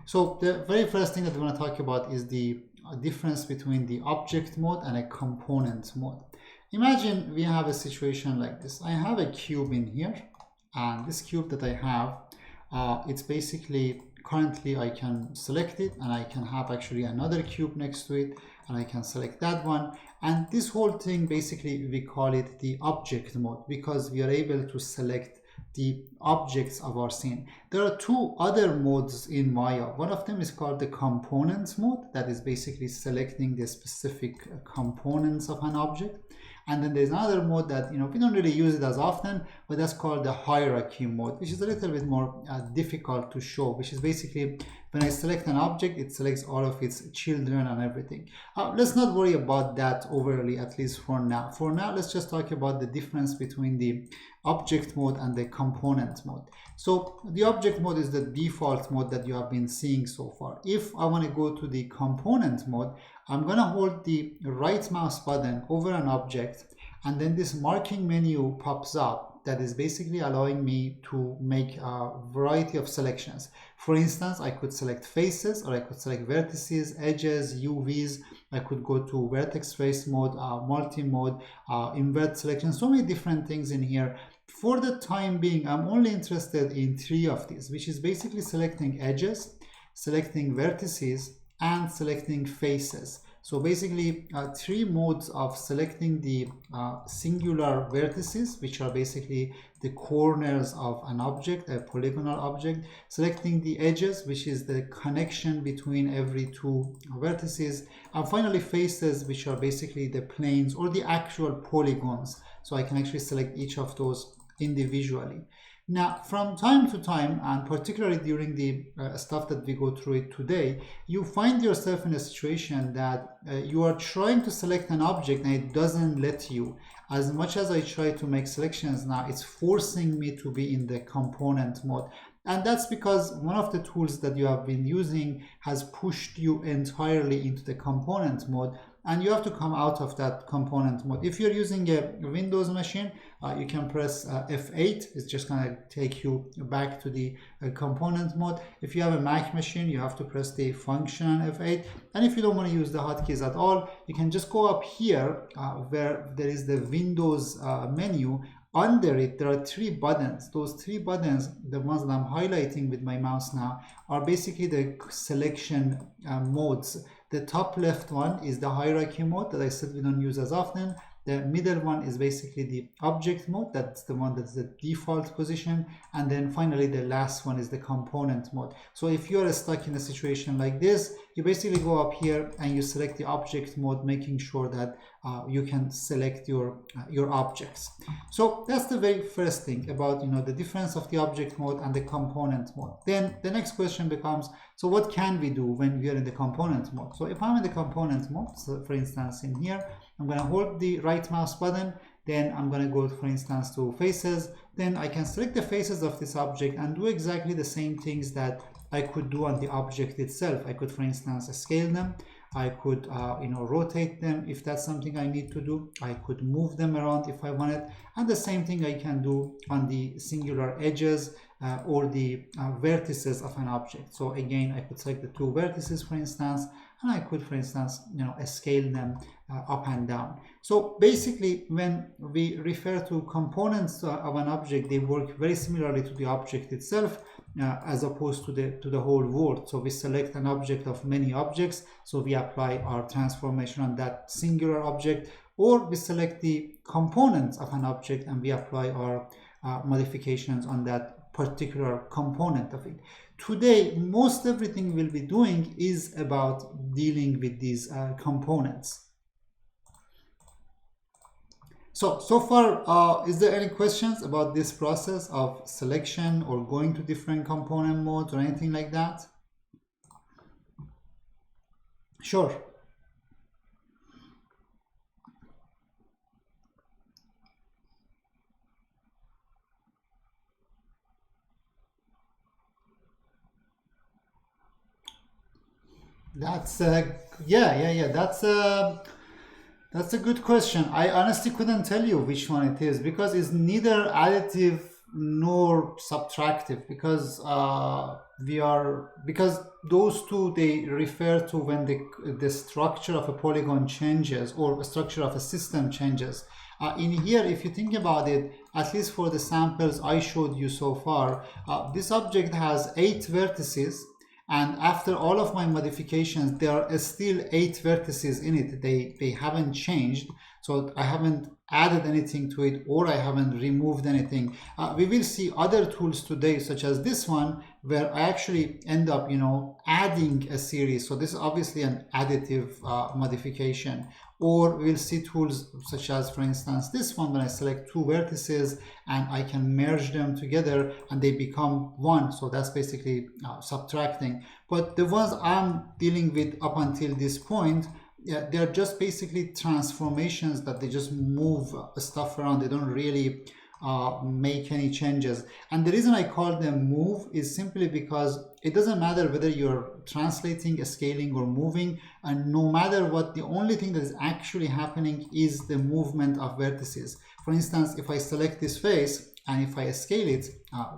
So the very first thing that we want to talk about is the difference between the object mode and a component mode. Imagine we have a situation like this. I have a cube in here, and this cube that I have, it's basically currently I can select it, and I can have actually another cube next to it, and I can select that one. And this whole thing, basically we call it the object mode, because we are able to select the objects of our scene. There are two other modes in Maya. One of them is called the components mode, that is basically selecting the specific components of an object. And then there's another mode that, we don't really use it as often, but that's called the hierarchy mode, which is a little bit more difficult to show, which is basically when I select an object, it selects all of its children and everything. Let's not worry about that overly, at least for now. For now, let's just talk about the difference between the object mode and the component mode. So the object mode is the default mode that you have been seeing so far. If I want to go to the component mode, I'm going to hold the right mouse button over an object, and then this marking menu pops up that is basically allowing me to make a variety of selections. For instance, I could select faces, or I could select vertices, edges, UVs. I could go to vertex trace mode, multi-mode, invert selection, so many different things in here. For the time being, I'm only interested in 3 of these, which is basically selecting edges, selecting vertices, and selecting faces. So basically 3 modes of selecting the singular vertices, which are basically the corners of an object, a polygonal object, selecting the edges, which is the connection between every 2 vertices, and finally faces, which are basically the planes or the actual polygons. So I can actually select each of those individually. Now, from time to time, and particularly during the stuff that we go through it today, you find yourself in a situation that you are trying to select an object and it doesn't let you. As much as I try to make selections now, it's forcing me to be in the component mode. And that's because one of the tools that you have been using has pushed you entirely into the component mode, and you have to come out of that component mode. If you're using a Windows machine, you can press F8. It's just going to take you back to the component mode. If you have a Mac machine, you have to press the function F8. And if you don't want to use the hotkeys at all, you can just go up here where there is the Windows menu. Under it, there are 3 buttons. Those 3 buttons, the ones that I'm highlighting with my mouse now, are basically the selection modes. The top left one is the hierarchy mode that I said we don't use as often. The middle one is basically the object mode. That's the one that's the default position. And then finally, the last one is the component mode. So if you are stuck in a situation like this, you basically go up here and you select the object mode, making sure that you can select your objects. So that's the very first thing about the difference of the object mode and the component mode. Then the next question becomes, so what can we do when we are in the component mode? So if I'm in the component mode, so for instance in here, I'm going to hold the right mouse button, then I'm going to go, for instance, to faces. Then I can select the faces of this object and do exactly the same things that I could do on the object itself. I could, for instance, scale them. I could, rotate them if that's something I need to do. I could move them around if I wanted. And the same thing I can do on the singular edges or the vertices of an object. So again, I could select the 2 vertices, for instance, and I could, for instance, scale them up and down. So basically, when we refer to components of an object, they work very similarly to the object itself, as opposed to the whole world. So we select an object of many objects, so we apply our transformation on that singular object, or we select the components of an object and we apply our modifications on that particular component of it. Today, most everything we'll be doing is about dealing with these components. So far, is there any questions about this process of selection or going to different component modes or anything like that? Sure. That's yeah. That's a good question. I honestly couldn't tell you which one it is, because it's neither additive nor subtractive, because because those two, they refer to when the structure of a polygon changes or the structure of a system changes. In here, if you think about it, at least for the samples I showed you so far, this object has 8 vertices, and after all of my modifications, there are still 8 vertices in it. They haven't changed, so I haven't added anything to it, or I haven't removed anything. We will see other tools today, such as this one, where I actually end up, adding a series. So this is obviously an additive modification. Or we'll see tools such as, for instance, this one, when I select 2 vertices and I can merge them together and they become one. So that's basically subtracting. But the ones I'm dealing with up until this point, yeah, they're just basically transformations that they just move stuff around. They don't really make any changes. And the reason I call them move is simply because it doesn't matter whether you're translating, scaling, or moving, and no matter what, the only thing that is actually happening is the movement of vertices. For instance, if I select this face and if I scale it,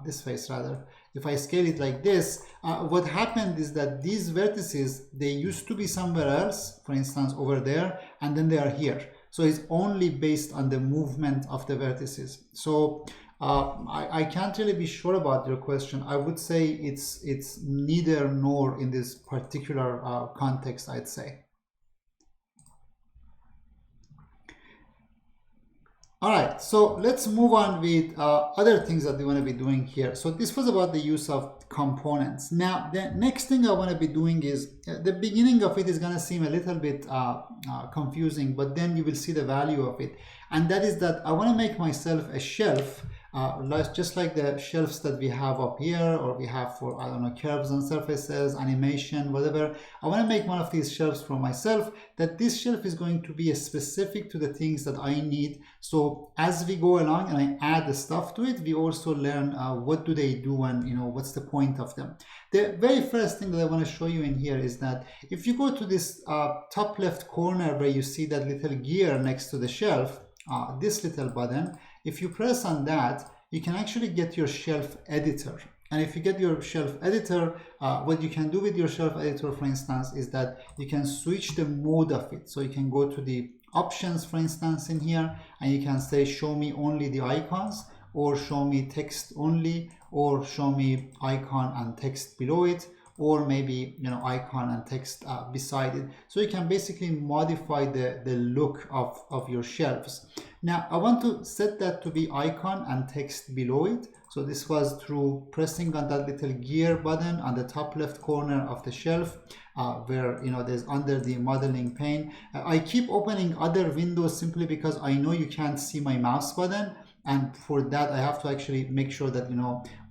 this face rather, if I scale it like this, what happened is that these vertices, they used to be somewhere else, for instance over there, and then they are here. So it's only based on the movement of the vertices. So I can't really be sure about your question. I would say it's neither nor in this particular context, I'd say. All right, so let's move on with other things that we want to be doing here. So this was about the use of components. Now, the next thing I want to be doing is, the beginning of it is going to seem a little bit confusing, but then you will see the value of it. And that is that I want to make myself a shelf, just like the shelves that we have up here, or we have for, I don't know, curves on surfaces, animation, whatever. I want to make one of these shelves for myself, that this shelf is going to be specific to the things that I need. So as we go along and I add the stuff to it, we also learn what do they do and what's the point of them. The very first thing that I want to show you in here is that if you go to this top left corner where you see that little gear next to the shelf, this little button, if you press on that, you can actually get your shelf editor. And if you get your shelf editor, what you can do with your shelf editor, for instance, is that you can switch the mode of it. So you can go to the options, for instance, in here, and you can say, show me only the icons, or show me text only, or show me icon and text below it, or maybe icon and text beside it. So you can basically modify the look of your shelves. Now I want to set that to be icon and text below it. So this was through pressing on that little gear button on the top left corner of the shelf, where there's under the modeling pane. I keep opening other windows simply because I know you can't see my mouse button. And for that, I have to actually make sure that,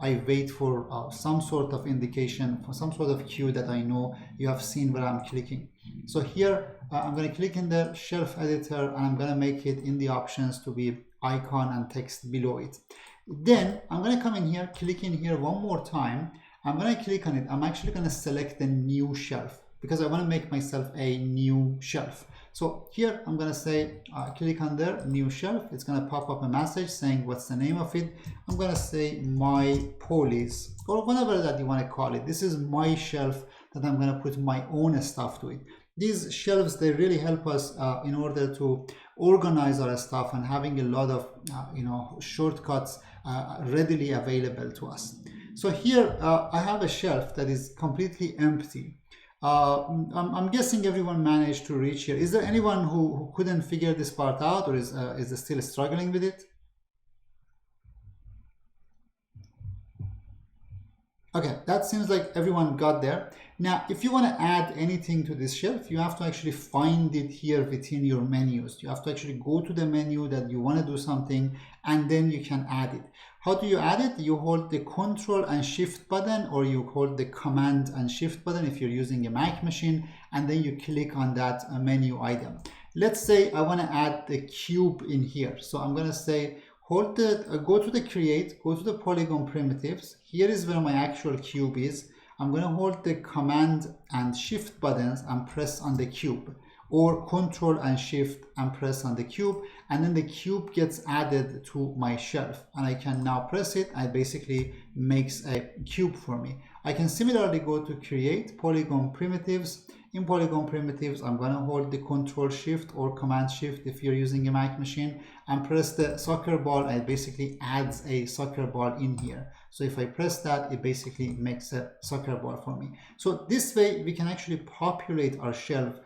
I wait for some sort of indication, for some sort of cue that I know you have seen where I'm clicking. So here, I'm going to click in the shelf editor, and I'm going to make it in the options to be icon and text below it. Then I'm going to come in here, click in here one more time. I'm going to click on it. I'm actually going to select the new shelf because I want to make myself a new shelf. So here I'm going to say, click on there, new shelf. It's going to pop up a message saying what's the name of it. I'm going to say my polys, or whatever that you want to call it. This is my shelf that I'm going to put my own stuff to it. These shelves, they really help us in order to organize our stuff and having a lot of shortcuts readily available to us. So here I have a shelf that is completely empty. I'm guessing everyone managed to reach here. Is there anyone who couldn't figure this part out, or is still struggling with it? Okay, that seems like everyone got there. Now, if you want to add anything to this shelf, you have to actually find it here within your menus. You have to actually go to the menu that you want to do something, and then you can add it. How do you add it? You hold the Control and Shift button, or you hold the Command and Shift button if you're using a Mac machine, and then you click on that menu item. Let's say I want to add the cube in here. So I'm going to say, hold the, go to the Create, go to the Polygon Primitives. Here is where my actual cube is. I'm going to hold the Command and Shift buttons and press on the cube, or Control and Shift and press on the cube, and then the cube gets added to my shelf, and I can now press it, and it basically makes a cube for me. I can similarly go to create polygon primitives. In polygon primitives, I'm going to hold the Control Shift or Command Shift if you're using a Mac machine and press the soccer ball, and it basically adds a soccer ball in here. So if I press that, it basically makes a soccer ball for me. So this way we can actually populate our shelf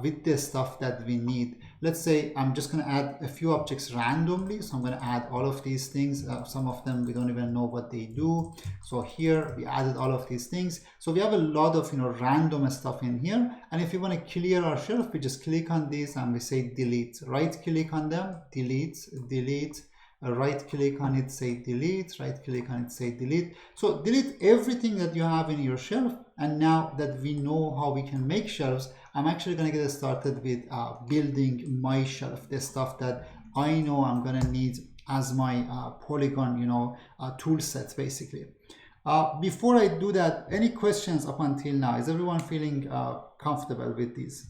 with the stuff that we need. Let's say I'm just going to add a few objects randomly. So I'm going to add all of these things. Some of them we don't even know what they do. So here we added all of these things. So we have a lot of random stuff in here. And if you want to clear our shelf, we just click on these and we say delete. Right click on them, delete, delete. Right click on it, say delete, right click on it, say delete. So delete everything that you have in your shelf. And now that we know how we can make shelves, I'm actually going to get started with building my shelf, the stuff that I know I'm going to need as my polygon tool set basically. Before I do that, any questions up until now? Is everyone feeling comfortable with these?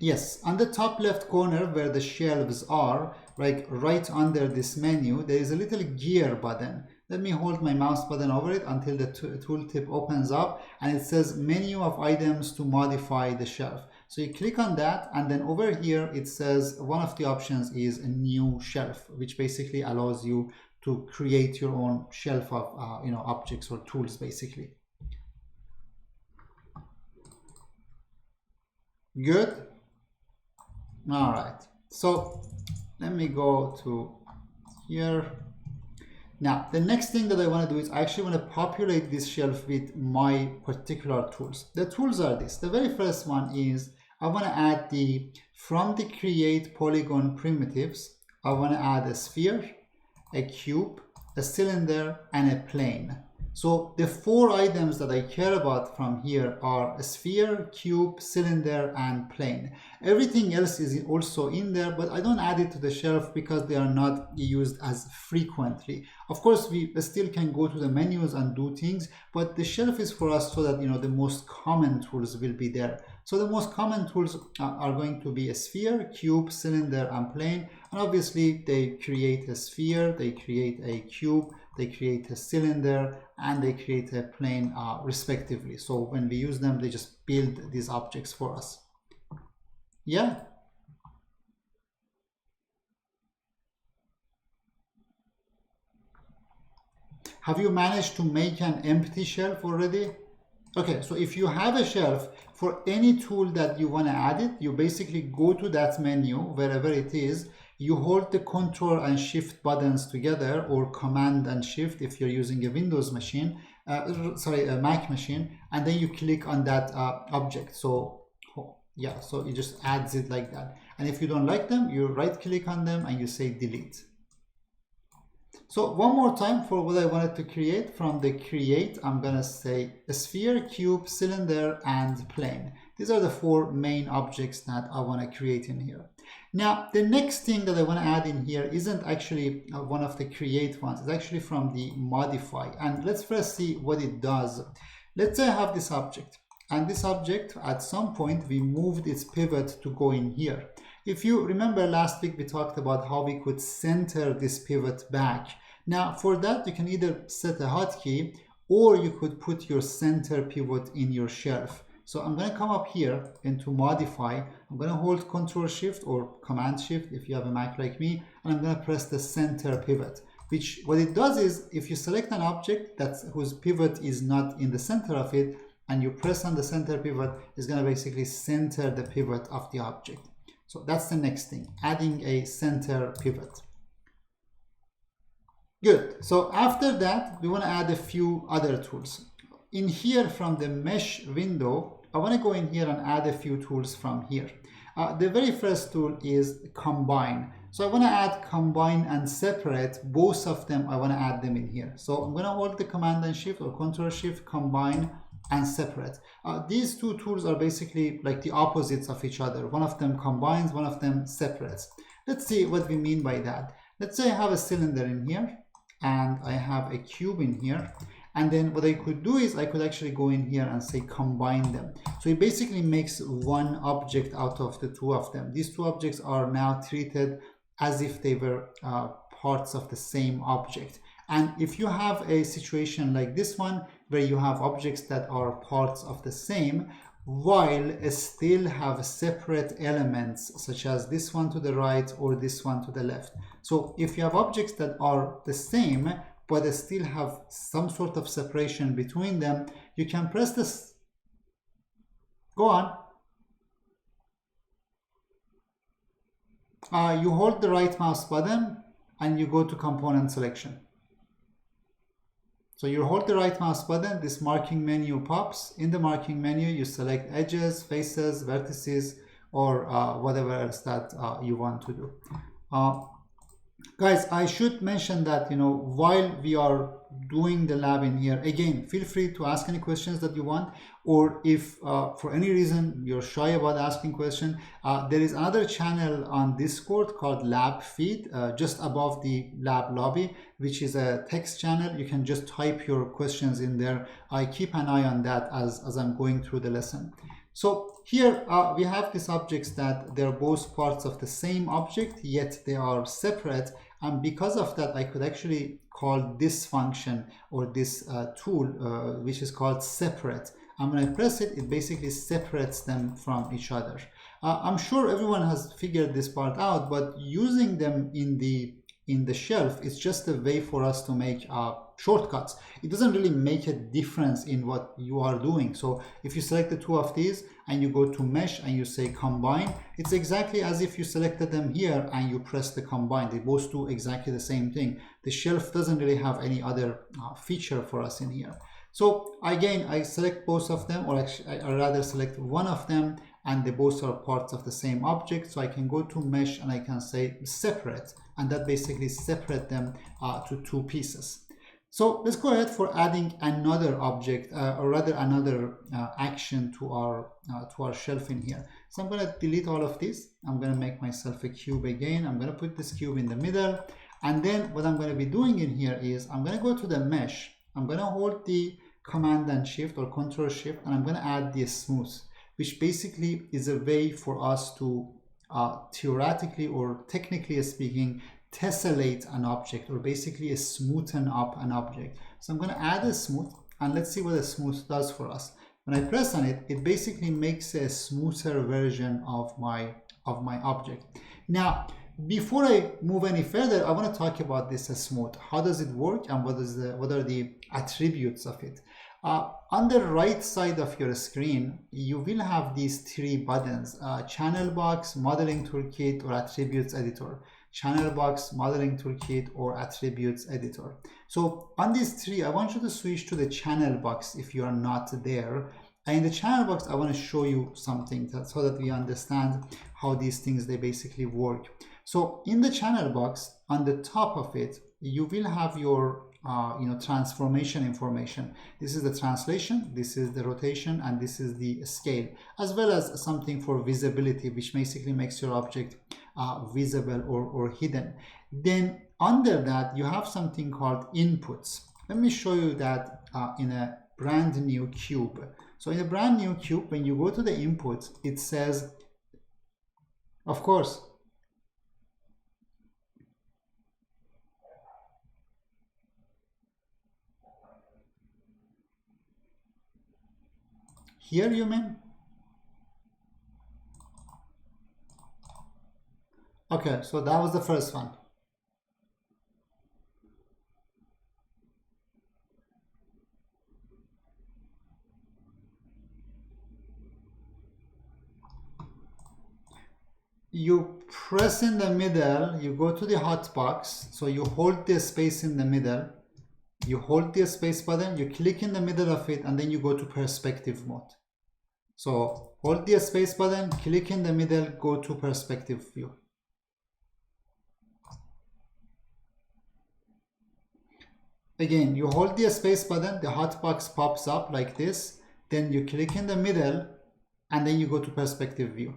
Yes, on the top left corner where the shelves are, like right under this menu, there is a little gear button. Let me hold my mouse button over it until the tooltip opens up and it says menu of items to modify the shelf. So you click on that, and then over here it says one of the options is a new shelf, which basically allows you to create your own shelf of objects or tools basically. Good. All right, so let me go to here. Now, the next thing that I want to do is I actually want to populate this shelf with my particular tools. The tools are this. The very first one is I want to add from the create polygon primitives, I want to add a sphere, a cube, a cylinder, and a plane. So the 4 items that I care about from here are a sphere, cube, cylinder, and plane. Everything else is also in there, but I don't add it to the shelf because they are not used as frequently. Of course, we still can go to the menus and do things, but the shelf is for us so that the most common tools will be there. So the most common tools are going to be a sphere, cube, cylinder, and plane. And obviously they create a sphere, they create a cube, they create a cylinder, and they create a plane respectively. So when we use them, they just build these objects for us. Yeah. Have you managed to make an empty shelf already? Okay, so if you have a shelf, for any tool that you want to add it, you basically go to that menu, wherever it is, you hold the Control and Shift buttons together, or Command and Shift if you're using a Windows machine, a Mac machine, and then you click on that object. So yeah, so it just adds it like that. And if you don't like them, you right click on them and you say delete. So one more time for what I wanted to create. From the create, I'm going to say a sphere, cube, cylinder, and plane. These are the 4 main objects that I want to create in here. Now, the next thing that I want to add in here isn't actually one of the create ones. It's actually from the modify. And let's first see what it does. Let's say I have this object. And this object, at some point, we moved its pivot to go in here. If you remember last week, we talked about how we could center this pivot back. Now, for that, you can either set a hotkey or you could put your center pivot in your shelf. So I'm going to come up here into modify. I'm going to hold Control Shift or Command Shift if you have a Mac like me, and I'm going to press the center pivot. Which what it does is, if you select an object whose pivot is not in the center of it, and you press on the center pivot, it's going to basically center the pivot of the object. So that's the next thing, adding a center pivot. Good. So after that, we want to add a few other tools. In here from the mesh window, I want to go in here and add a few tools from here. The very first tool is combine. So I want to add combine and separate. Both of them, I want to add them in here. So I'm going to hold the Command and Shift or Control Shift, combine and separate. These 2 tools are basically like the opposites of each other. One of them combines, one of them separates. Let's see what we mean by that. Let's say I have a cylinder in here and I have a cube in here. And then what I could do is I could actually go in here and say combine them. So it basically makes one object out of the 2 of them. These 2 objects are now treated as if they were parts of the same object. And if you have a situation like this one, where you have objects that are parts of the same, while still have separate elements, such as this one to the right or this one to the left. So if you have objects that are the same, but they still have some sort of separation between them, you can press this. Go on. You hold the right mouse button and you go to component selection. So you hold the right mouse button, this marking menu pops. In the marking menu, you select edges, faces, vertices, or whatever else that you want to do. Guys, I should mention that, while we are doing the lab in here, again, feel free to ask any questions that you want, or if for any reason you're shy about asking questions, there is another channel on Discord called Lab Feed, just above the lab lobby, which is a text channel. You can just type your questions in there. I keep an eye on that as I'm going through the lesson. So here we have these objects that they're both parts of the same object, yet they are separate. And because of that, I could actually call this function or this tool, which is called separate. And when I press it, it basically separates them from each other. I'm sure everyone has figured this part out, but using them in the shelf is just a way for us to make shortcuts. It doesn't really make a difference in what you are doing. So if you select the two of these and you go to mesh and you say combine, it's exactly as if you selected them here and you press the combine. They both do exactly the same thing. The shelf doesn't really have any other feature for us in here. So again, I select both of them, or actually I rather select one of them, and they both are parts of the same object. So I can go to mesh and I can say separate, and that basically separate them to two pieces. So let's go ahead for adding another object, or rather another action to our shelf in here. So I'm going to delete all of this. I'm going to make myself a cube again. I'm going to put this cube in the middle, and then what I'm going to be doing in here is I'm going to go to the mesh. I'm going to hold the Command and Shift or Control Shift, and I'm going to add the smooth, which basically is a way for us to theoretically or technically speaking tessellate an object, or basically smoothen up an object. So I'm going to add a smooth, and let's see what a smooth does for us. When I press on it, it basically makes a smoother version of my object. Now, before I move any further, I want to talk about this smooth. How does it work, and what are the attributes of it? On the right side of your screen, you will have these three buttons: channel box, modeling toolkit, or attributes editor. Channel box, modeling toolkit, or attributes editor. So on these three, I want you to switch to the channel box if you are not there. And in the channel box, I want to show you something so that we understand how these things, they basically work. So in the channel box, on the top of it, you will have your transformation information. This is the translation, this is the rotation, and this is the scale, as well as something for visibility, which basically makes your object visible or hidden. Then under that, you have something called inputs. Let me show you that in a brand new cube. So in a brand new cube, when you go to the inputs, it says, of course, here you mean? Okay, so that was the first one. You press in the middle, you go to the hotbox, so you hold the space in the middle, you hold the space button, you click in the middle of it, and then you go to perspective mode. So hold the space button, click in the middle, go to perspective view. Again, you hold the space button, the hotbox pops up like this, then you click in the middle, and then you go to perspective view.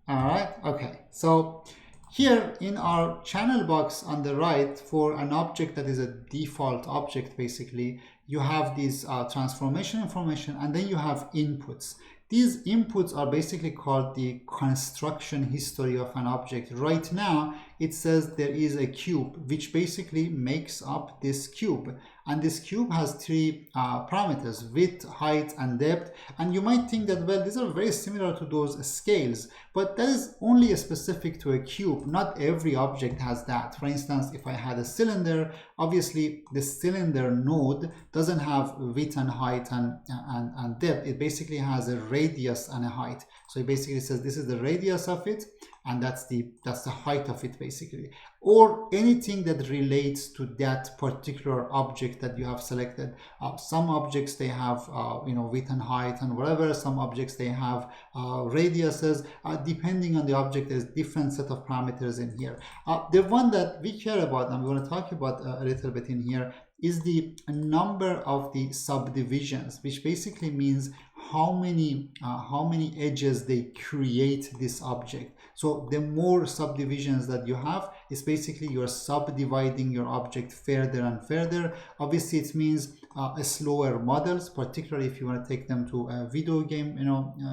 All right, okay. So here in our channel box on the right, for an object that is a default object, basically, you have these transformation information, and then you have inputs. These inputs are basically called the construction history of an object. Right now, it says there is a cube which basically makes up this cube. And this cube has three parameters: width, height, and depth. And you might think that, well, these are very similar to those scales, but that is only specific to a cube. Not every object has that. For instance, if I had a cylinder, obviously the cylinder node doesn't have width and height and depth. It basically has a radius and a height. So it basically says this is the radius of it, and that's the height of it basically. Or anything that relates to that particular object that you have selected. Some objects, they have width and height and whatever. Some objects, they have radiuses. Depending on the object, there's different set of parameters in here. The one that we care about, and we want to talk about a little bit in here, is the number of the subdivisions, which basically means how many edges they create this object. So the more subdivisions that you have, is basically you're subdividing your object further and further. Obviously, it means slower models, particularly if you want to take them to a video game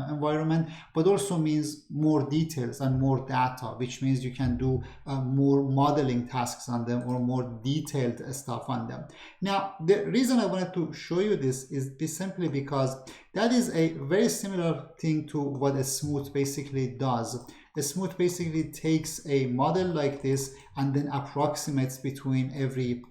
environment, but also means more details and more data, which means you can do more modeling tasks on them or more detailed stuff on them. Now, the reason I wanted to show you this is simply because that is a very similar thing to what a smooth basically does. A smooth basically takes a model like this and then approximates between every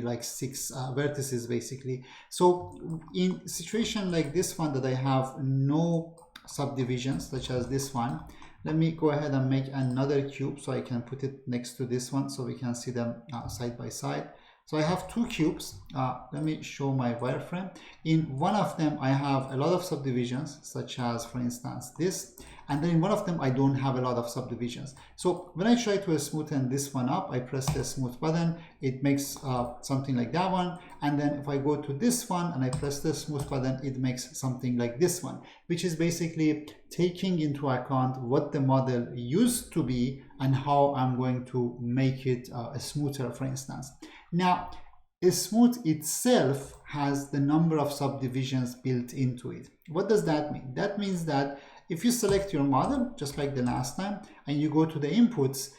like 6 vertices basically. So in a situation like this one that I have no subdivisions, such as this one, let me go ahead and make another cube so I can put it next to this one so we can see them side by side. So I have two cubes. Let me show my wireframe. In one of them, I have a lot of subdivisions, such as, for instance, this. And then in one of them, I don't have a lot of subdivisions. So when I try to smoothen this one up, I press the smooth button. It makes something like that one. And then if I go to this one and I press the smooth button, it makes something like this one, which is basically taking into account what the model used to be and how I'm going to make it smoother, for instance. Now, a smooth itself has the number of subdivisions built into it. What does that mean? That means that if you select your model, just like the last time, and you go to the inputs,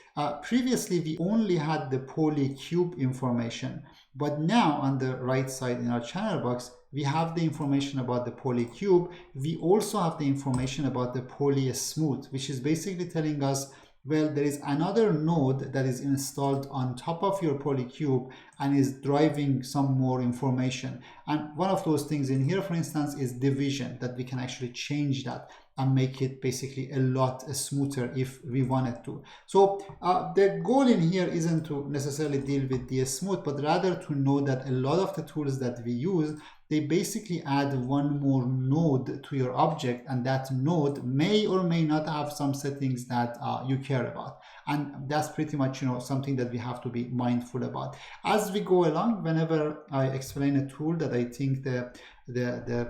previously we only had the polycube information, but now on the right side in our channel box, we have the information about the polycube. We also have the information about the polysmooth, which is basically telling us, well, there is another node that is installed on top of your polycube and is driving some more information. And one of those things in here, for instance, is division, that we can actually change that and make it basically a lot smoother if we wanted to. So the goal in here isn't to necessarily deal with the smooth, but rather to know that a lot of the tools that we use, they basically add one more node to your object, and that node may or may not have some settings that you care about. And that's pretty much something that we have to be mindful about. As we go along, whenever I explain a tool that I think the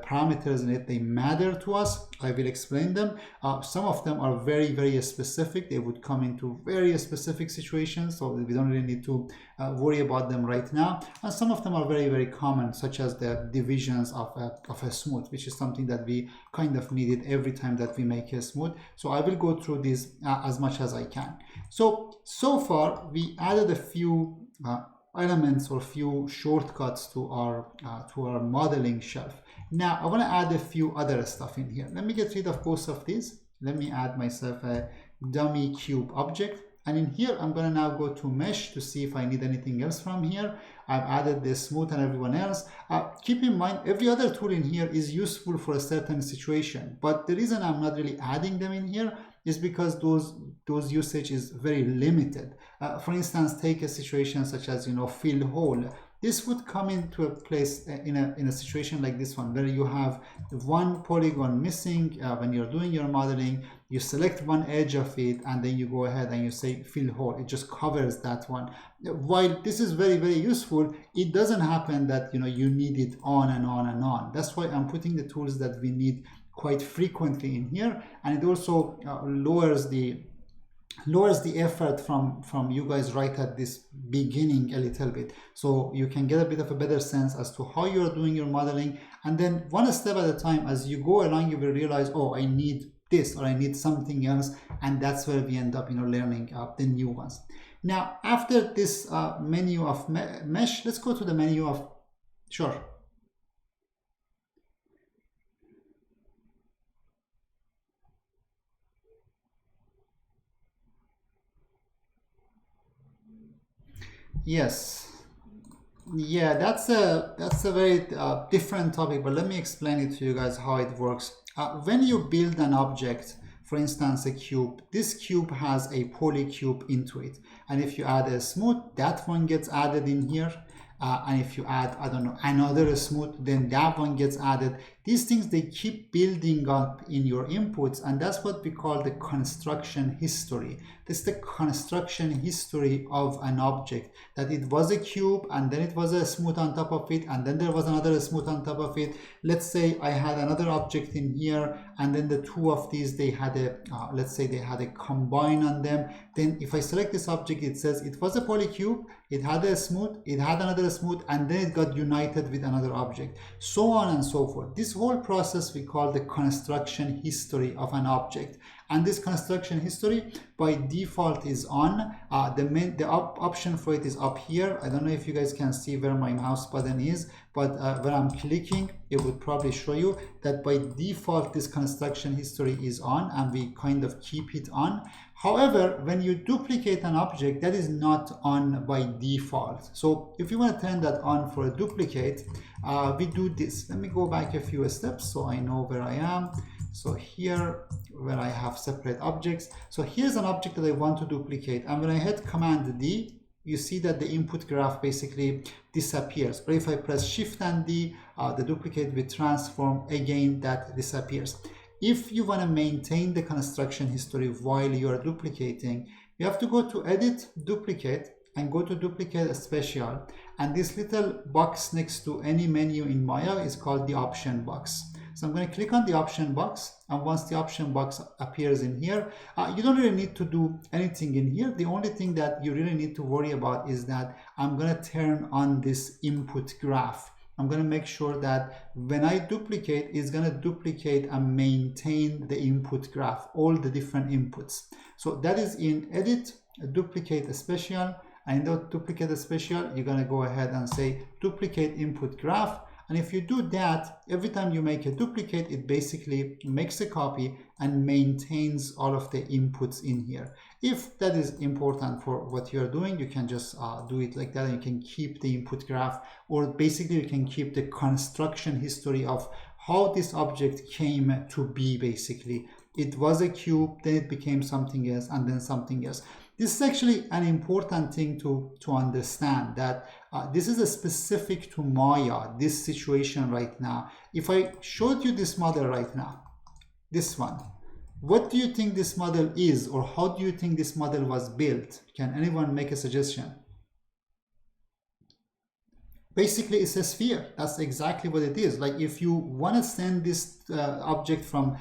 parameters in it, they matter to us, I will explain them. Some of them are very, very specific. They would come into very specific situations, so we don't really need to worry about them right now. And some of them are very, very common, such as the divisions of a smooth, which is something that we kind of needed every time that we make a smooth. So I will go through these as much as I can. So far we added a few elements or few shortcuts to our modeling shelf. Now I want to add a few other stuff in here. Let me get rid of both of these. Let me add myself a dummy cube object, and in here I'm going to now go to mesh to see if I need anything else from here. I've added the smooth and everyone else. Keep in mind, every other tool in here is useful for a certain situation, but the reason I'm not really adding them in here is because those usage is very limited. For instance, take a situation such as fill hole. This would come into a place in a situation like this one, where you have one polygon missing when you're doing your modeling. You select one edge of it, and then you go ahead and you say fill hole. It just covers that one. While this is very, very useful, it doesn't happen that you need it on and on and on. That's why I'm putting the tools that we need quite frequently in here, and it also lowers the effort from you guys right at this beginning a little bit, so you can get a bit of a better sense as to how you're doing your modeling. And then one step at a time, as you go along, you will realize, oh, I need this or I need something else, and that's where we end up learning the new ones. Now, after this menu of mesh, let's go to the menu of, sure. Yes. Yeah, that's a very different topic, but let me explain it to you guys how it works. When you build an object, for instance, a cube, this cube has a polycube into it. And if you add a smooth, that one gets added in here. And if you add, I don't know, another smooth, then that one gets added. These things, they keep building up in your inputs, and that's what we call the construction history. This is the construction history of an object, that it was a cube, and then it was a smooth on top of it, and then there was another smooth on top of it. Let's say I had another object in here, and then the two of these, they had a, let's say they had a combine on them. Then if I select this object, it says it was a polycube, it had a smooth, it had another smooth, and then it got united with another object, so on and so forth. This whole process we call the construction history of an object, and this construction history by default is on. The option for it is up here. I don't know if you guys can see where my mouse button is, but when I'm clicking, it would probably show you that by default this construction history is on, and we kind of keep it on. However, when you duplicate an object, that is not on by default. So if you want to turn that on for a duplicate, we do this. Let me go back a few steps so I know where I am. So here, where I have separate objects. So here's an object that I want to duplicate. And when I hit Command D, you see that the input graph basically disappears. Or if I press Shift and D, the duplicate will transform again, that disappears. If you want to maintain the construction history while you are duplicating, you have to go to Edit, Duplicate, and go to Duplicate Special. And this little box next to any menu in Maya is called the Option box. So I'm going to click on the option box, and once the option box appears in here, you don't really need to do anything in here. The only thing that you really need to worry about is that I'm going to turn on this input graph. I'm going to make sure that when I duplicate, it's going to duplicate and maintain the input graph, all the different inputs. So that is in Edit, Duplicate Special, and in the Duplicate Special, you're going to go ahead and say Duplicate Input Graph. And if you do that, every time you make a duplicate, it basically makes a copy and maintains all of the inputs in here. If that is important for what you're doing, you can just do it like that, and you can keep the input graph, or basically you can keep the construction history of how this object came to be. Basically, it was a cube, then it became something else, and then something else. This is actually an important thing to understand, that this is a specific to Maya, this situation right now. If I showed you this model right now, this one, what do you think this model is, or how do you think this model was built? Can anyone make a suggestion? Basically, it's a sphere. That's exactly what it is. Like if you want to send this object from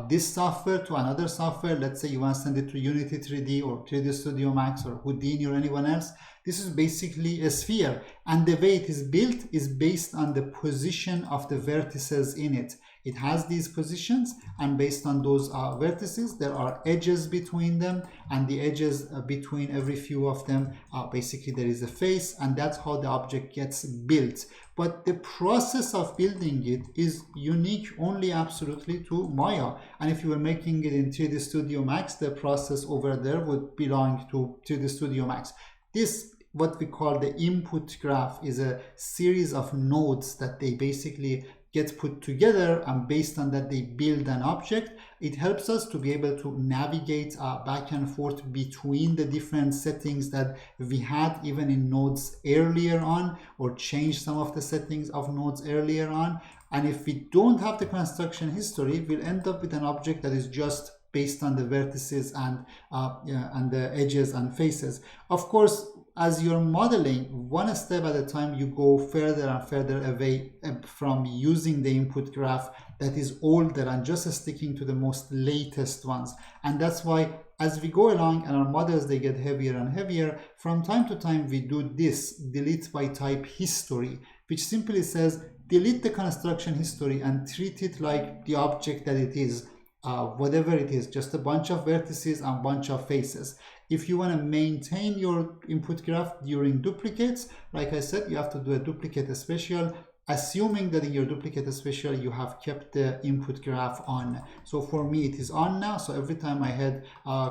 this software to another software, let's say you want to send it to Unity 3D or 3D Studio Max or Houdini or anyone else, this is basically a sphere. And the way it is built is based on the position of the vertices in it. It has these positions, and based on those vertices, there are edges between them, and the edges between every few of them, basically there is a face, and that's how the object gets built. But the process of building it is unique only absolutely to Maya. And if you were making it in 3D Studio Max, the process over there would belong to 3D Studio Max. This, what we call the input graph, is a series of nodes that they basically get put together, and based on that they build an object. It helps us to be able to navigate back and forth between the different settings that we had even in nodes earlier on, or change some of the settings of nodes earlier on. And if we don't have the construction history, we'll end up with an object that is just based on the vertices and the edges and faces. Of course, as you're modeling, one step at a time, you go further and further away from using the input graph that is older and just sticking to the most latest ones. And that's why as we go along and our models, they get heavier and heavier, from time to time we do this delete by type history, which simply says delete the construction history and treat it like the object that it is. Whatever it is, just a bunch of vertices and bunch of faces. If you want to maintain your input graph during duplicates, like I said, you have to do a duplicate special, assuming that in your duplicate special you have kept the input graph on. So for me it is on now, so every time I hit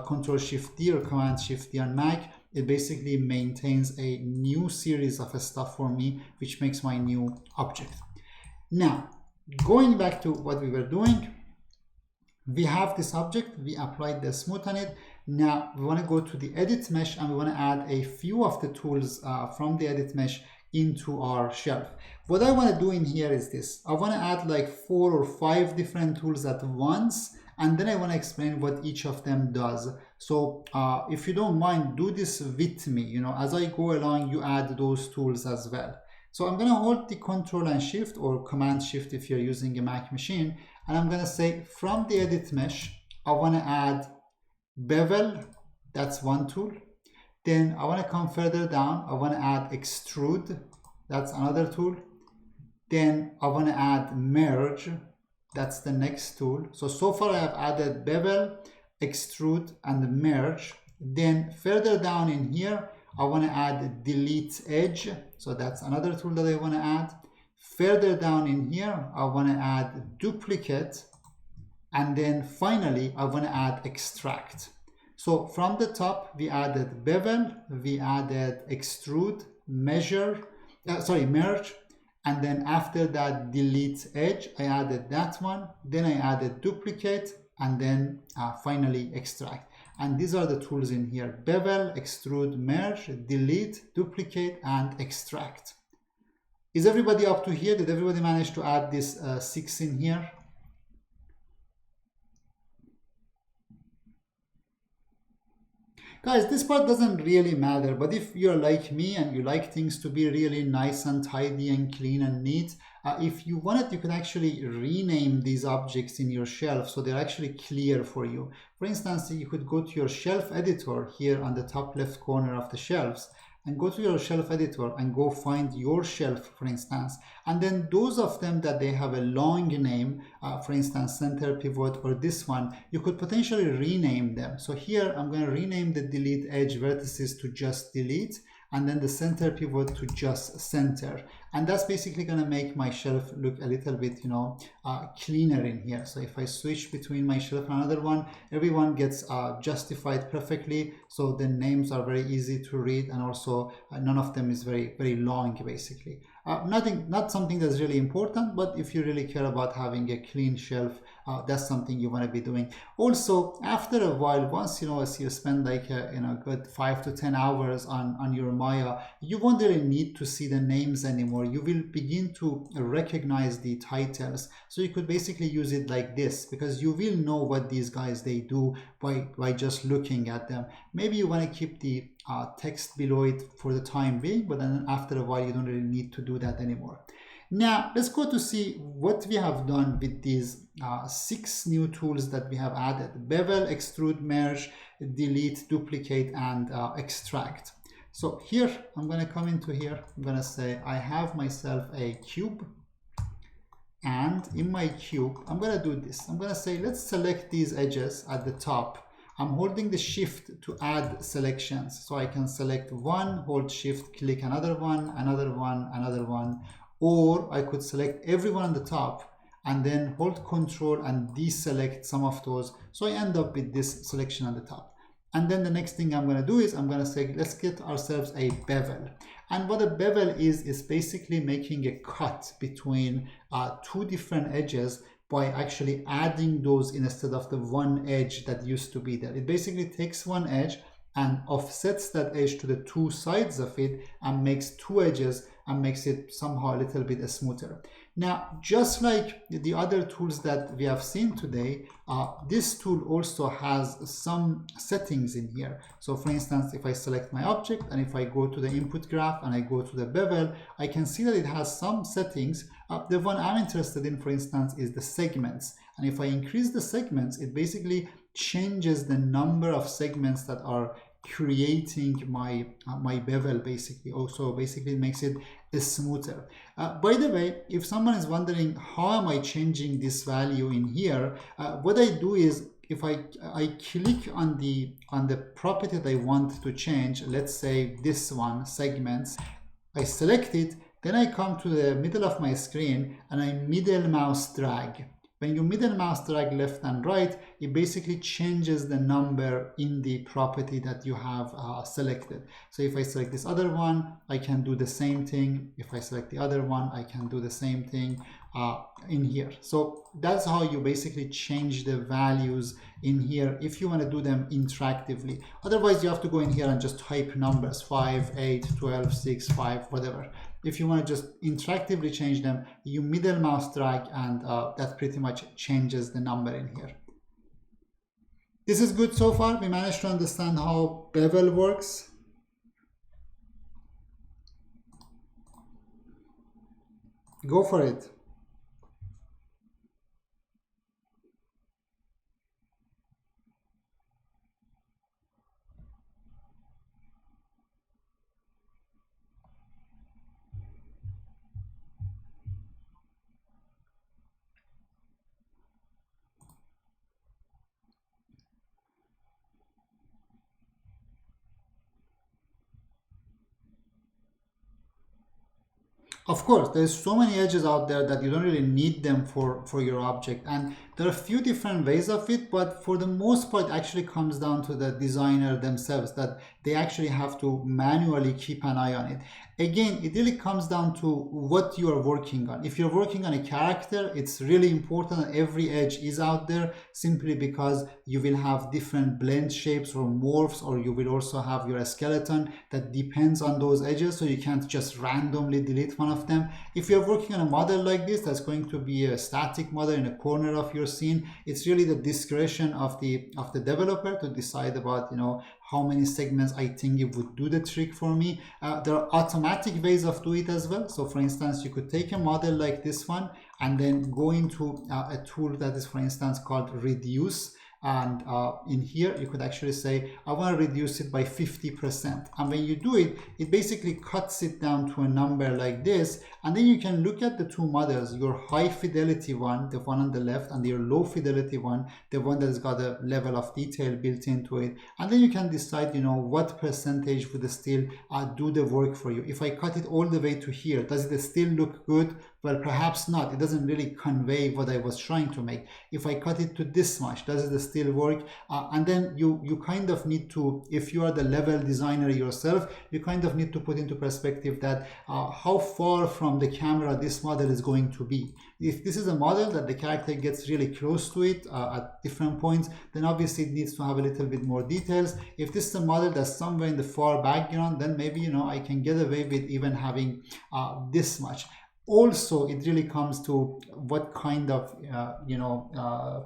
Control Shift D or Command Shift D on Mac, it basically maintains a new series of stuff for me, which makes my new object. Now, going back to what we were doing, we have this object, we applied the smooth on it. Now we want to go to the edit mesh and we want to add a few of the tools from the edit mesh into our shelf. What I want to do in here is this. I want to add like 4 or 5 different tools at once, and then I want to explain what each of them does. So if you don't mind, do this with me. You know, as I go along, you add those tools as well. So I'm going to hold the Control and Shift or Command Shift if you're using a Mac machine, and I'm going to say from the edit mesh, I want to add bevel. That's one tool. Then I want to come further down. I want to add extrude. That's another tool. Then I want to add merge. That's the next tool. So far I have added bevel, extrude, and merge. Then further down in here, I want to add delete edge. So that's another tool that I want to add. Further down in here, I want to add duplicate. And then finally, I want to add extract. So from the top, we added bevel, we added extrude, merge, and then after that delete edge, I added that one, then I added duplicate, and then finally extract. And these are the tools in here: bevel, extrude, merge, delete, duplicate, and extract. Is everybody up to here? Did everybody manage to add this 6 in here? Guys, this part doesn't really matter, but if you're like me and you like things to be really nice and tidy and clean and neat, if you wanted, you could actually rename these objects in your shelf so they're actually clear for you. For instance, you could go to your shelf editor here on the top left corner of the shelves, and go to your shelf editor and go find your shelf, for instance, and then those of them that they have a long name, for instance center pivot or this one, you could potentially rename them. So here I'm going to rename the delete edge vertices to just delete, and then the center pivot to just center, and that's basically going to make my shelf look a little bit, you know, cleaner in here. So if I switch between my shelf and another one, everyone gets justified perfectly, so the names are very easy to read, and also none of them is very long basically. Not something that's really important, but if you really care about having a clean shelf, that's something you want to be doing. Also, after a while, once as you spend like a good 5 to 10 hours on your Maya, you won't really need to see the names anymore. You will begin to recognize the titles. So you could basically use it like this, because you will know what these guys they do by just looking at them. Maybe you want to keep the text below it for the time being, but then after a while you don't really need to do that anymore. Now let's go to see what we have done with these 6 new tools that we have added: bevel, extrude, merge, delete, duplicate, and extract. So here I'm going to come into here, I'm going to say I have myself a cube, and in my cube I'm going to do this. I'm going to say let's select these edges at the top. I'm holding the shift to add selections, so I can select one, hold shift, click another one, another one, another one, or I could select everyone on the top and then hold control and deselect some of those, so I end up with this selection on the top. And then the next thing I'm going to do is I'm going to say let's get ourselves a bevel. And what a bevel is basically making a cut between 2 different edges by actually adding those instead of the one edge that used to be there. It basically takes one edge and offsets that edge to the 2 sides of it and makes 2 edges and makes it somehow a little bit smoother. Now, just like the other tools that we have seen today, this tool also has some settings in here. So for instance, if I select my object and if I go to the input graph and I go to the bevel, I can see that it has some settings. The one I'm interested in, for instance, is the segments. And if I increase the segments, it basically changes the number of segments that are creating my bevel basically. Also basically makes it smoother. By the way, if someone is wondering how am I changing this value in here, what I do is if I click on the property that I want to change, let's say this one, segments, I select it, then I come to the middle of my screen and I middle mouse drag. When you middle mouse drag left and right, it basically changes the number in the property that you have selected. So if I select this other one, I can do the same thing. If I select the other one, I can do the same thing in here. So that's how you basically change the values in here if you want to do them interactively. Otherwise, you have to go in here and just type numbers 5, 8, 12, 6, 5, whatever. If you want to just interactively change them, you middle mouse drag, and that pretty much changes the number in here. This is good so far. We managed to understand how bevel works. Go for it. Of course, there's so many edges out there that you don't really need them for your object. And there are a few different ways of it, but for the most part, it actually comes down to the designer themselves, that they actually have to manually keep an eye on it. Again, it really comes down to what you are working on. If you're working on a character, it's really important that every edge is out there, simply because you will have different blend shapes or morphs, or you will also have your skeleton that depends on those edges, so you can't just randomly delete one of them. If you're working on a model like this, that's going to be a static model in a corner of your scene, it's really the discretion of the developer to decide about, you know, how many segments I think it would do the trick for me. There are automatic ways of doing it as well. So for instance, you could take a model like this one and then go into a tool that is, for instance, called reduce. And in here, you could actually say, I want to reduce it by 50%. And when you do it, it basically cuts it down to a number like this. And then you can look at the two models, your high fidelity one, the one on the left, and your low fidelity one, the one that's got a level of detail built into it. And then you can decide, you know, what percentage would still do the work for you. If I cut it all the way to here, does it still look good? Well, perhaps not. It doesn't really convey what I was trying to make. If I cut it to this much, does it still work? And then you kind of need to, if you are the level designer yourself, you kind of need to put into perspective that how far from the camera this model is going to be. If this is a model that the character gets really close to it at different points, then obviously it needs to have a little bit more details. If this is a model that's somewhere in the far background, then maybe, you know, I can get away with even having this much. Also, it really comes to what kind of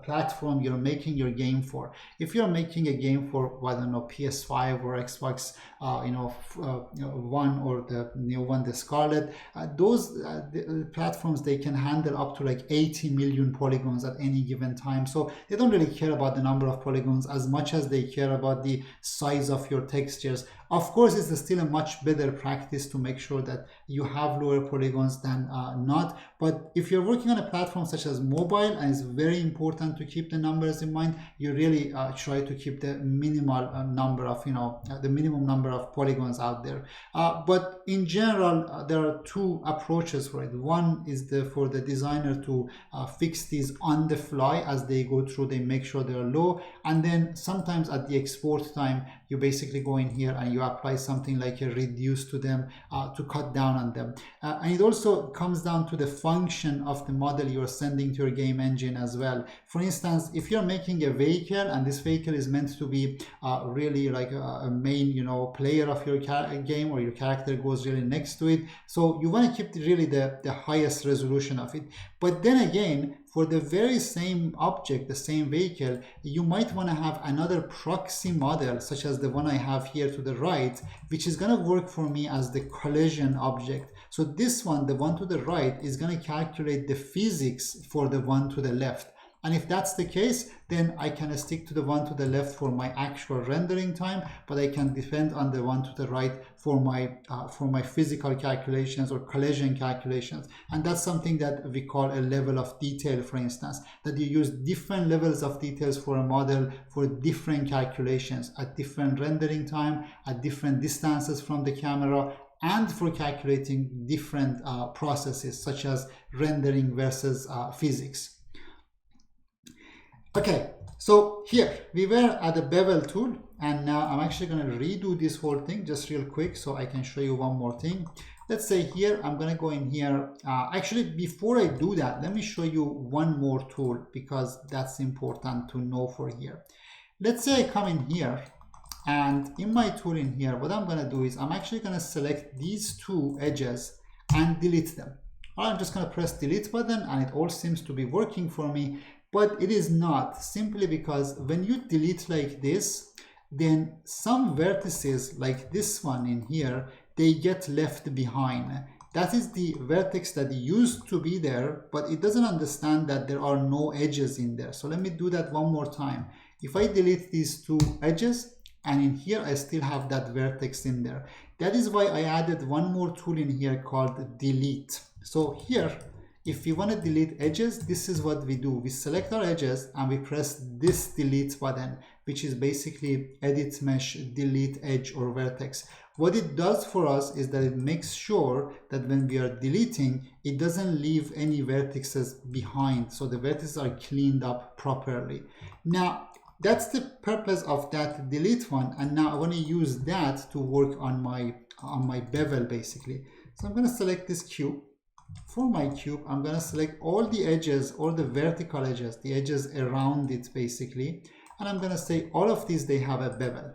platform you're making your game for. If you're making a game for, I don't know, PS5 or Xbox One, or the new one, the Scarlet, those platforms, they can handle up to like 80 million polygons at any given time. So they don't really care about the number of polygons as much as they care about the size of your textures. Of course, it's still a much better practice to make sure that you have lower polygons than not. But if you're working on a platform such as mobile, and it's very important to keep the numbers in mind, you really try to keep the minimal number of, the minimum number of polygons out there. But in general, there are two approaches for it. One is for the designer to fix these on the fly as they go through. They make sure they're low, and then sometimes at the export time, you basically go in here and you apply something like a reduce to them to cut down on them. And it also comes down to the function of the model you're sending to your game engine as well. For instance, if you're making a vehicle and this vehicle is meant to be really like a main player of your game, or your character goes really next to it, so you want to keep really the highest resolution of it. But then again, for the very same object, the same vehicle, you might want to have another proxy model, such as the one I have here to the right, which is going to work for me as the collision object. So this one, the one to the right, is going to calculate the physics for the one to the left. And if that's the case, then I can stick to the one to the left for my actual rendering time, but I can depend on the one to the right for my physical calculations or collision calculations. And that's something that we call a level of detail, for instance, that you use different levels of details for a model for different calculations at different rendering time, at different distances from the camera, and for calculating different processes such as rendering versus physics. Okay, so here we were at the bevel tool, and now I'm actually going to redo this whole thing just real quick so I can show you one more thing. Let's say here I'm going to go in here. Actually, before I do that, let me show you one more tool because that's important to know for here. Let's say I come in here, and in my tool in here, what I'm going to do is I'm actually going to select these two edges and delete them. I'm just going to press delete button, and it all seems to be working for me. But it is not, simply because when you delete like this, then some vertices like this one in here, they get left behind. That is the vertex that used to be there, but it doesn't understand that there are no edges in there. So let me do that one more time. If I delete these two edges, and in here I still have that vertex in there. That is why I added one more tool in here called delete. So here, if we want to delete edges, this is what we do. We select our edges and we press this delete button, which is basically edit mesh, delete edge or vertex. What it does for us is that it makes sure that when we are deleting, it doesn't leave any vertices behind. So the vertices are cleaned up properly. Now, that's the purpose of that delete one. And now I want to use that to work on my bevel basically. So I'm going to select this cube. For my cube, I'm going to select all the edges, all the vertical edges, the edges around it basically. And I'm going to say all of these, they have a bevel.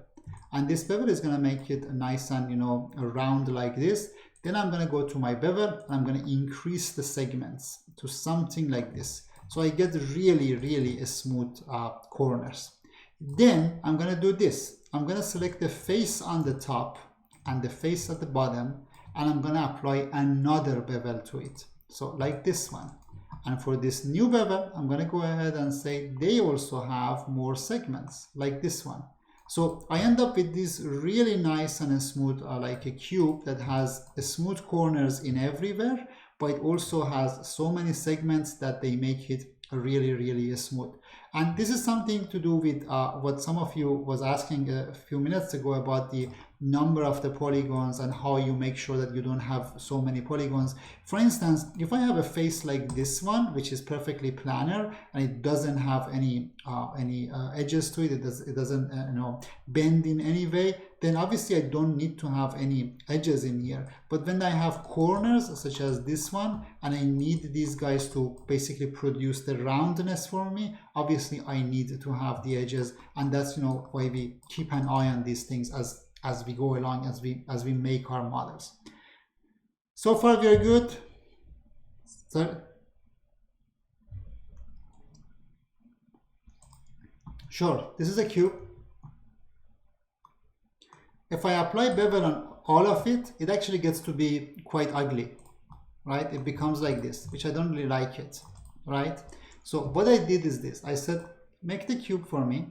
And this bevel is going to make it nice and, round like this. Then I'm going to go to my bevel and I'm going to increase the segments to something like this. So I get really, really smooth corners. Then I'm going to do this. I'm going to select the face on the top and the face at the bottom, and I'm going to apply another bevel to it. So like this one. And for this new bevel, I'm going to go ahead and say they also have more segments like this one. So I end up with this really nice and smooth, like a cube that has smooth corners in everywhere, but it also has so many segments that they make it really, really smooth. And this is something to do with what some of you was asking a few minutes ago about the number of the polygons and how you make sure that you don't have so many polygons. For instance, if I have a face like this one, which is perfectly planar and it doesn't have any edges to it, it doesn't bend in any way, then obviously I don't need to have any edges in here. But when I have corners such as this one, and I need these guys to basically produce the roundness for me, obviously I need to have the edges, and that's why we keep an eye on these things as we go along, as we make our models. So far we are good. So, sure, this is a cube. If I apply bevel on all of it, it actually gets to be quite ugly, right? It becomes like this, which I don't really like it, right? So what I did is this. I said, make the cube for me.